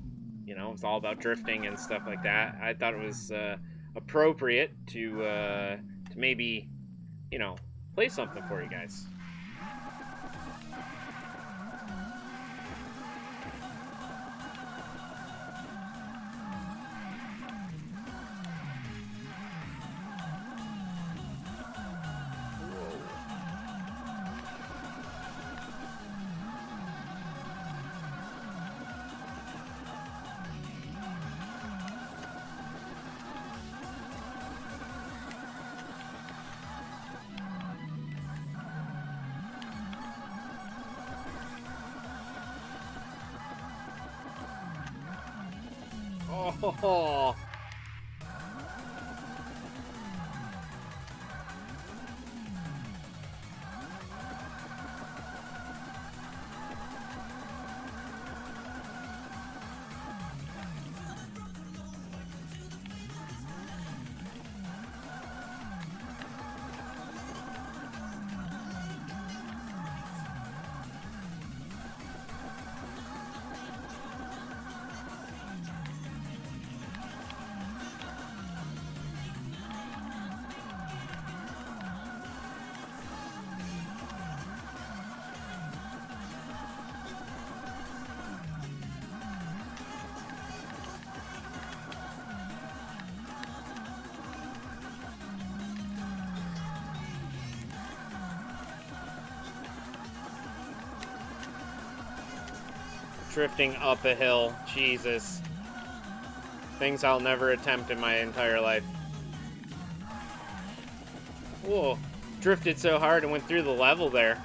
you know, it's all about drifting and stuff like that. I thought it was appropriate to maybe, you know, play something for you guys. Oh. Drifting up a hill. Jesus. Things I'll never attempt in my entire life. Whoa. Drifted so hard and went through the level there.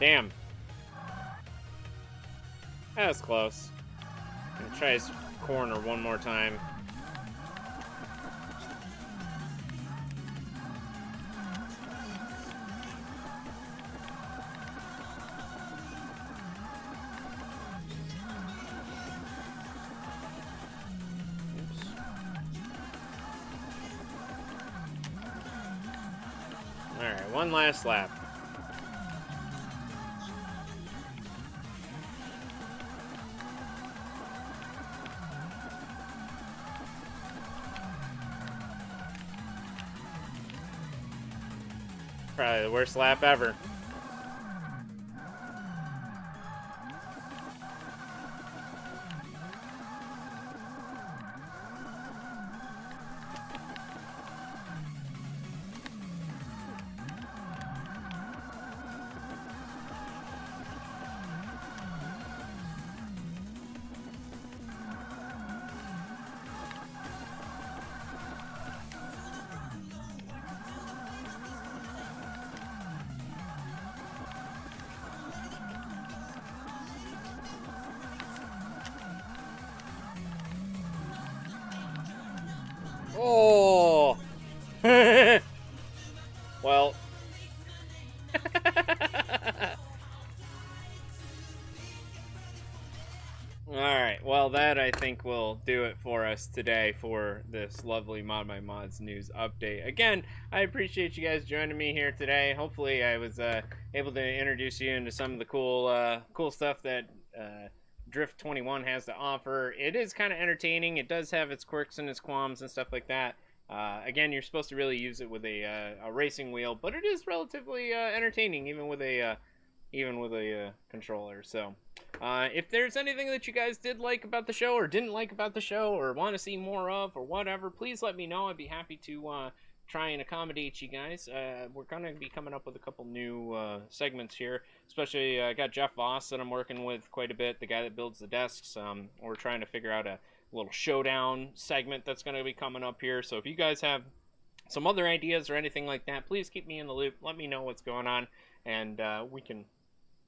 Damn. That was close. I'm gonna try his corner one more time. Alright, one last lap. Probably the worst lap ever. Oh! Well. Alright, well that I think will do it for us today for this lovely ModMyMods news update. Again, I appreciate you guys joining me here today. Hopefully I was able to introduce you into some of the cool stuff that Drift 21 has to offer. It is kind of entertaining. It does have its quirks and its qualms and stuff like that. Again, you're supposed to really use it with a racing wheel, but it is relatively entertaining, even with a controller. So, if there's anything that you guys did like about the show, or didn't like about the show, or want to see more of, or whatever, please let me know. I'd be happy to try and accommodate you guys. We're gonna be coming up with a couple new segments here. Especially, I got Jeff Voss that I'm working with quite a bit, the guy that builds the desks. We're trying to figure out a little showdown segment that's going to be coming up here. So if you guys have some other ideas or anything like that, please keep me in the loop. Let me know what's going on, and we can,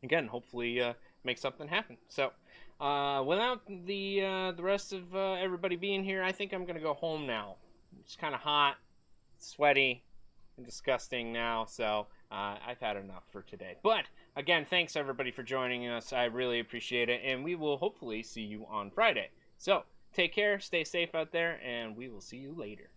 again, hopefully make something happen. So without the rest of everybody being here, I think I'm going to go home now. It's kind of hot, sweaty, and disgusting now, so I've had enough for today. But again, thanks everybody for joining us. I really appreciate it, and we will hopefully see you on Friday. So take care, stay safe out there, and we will see you later.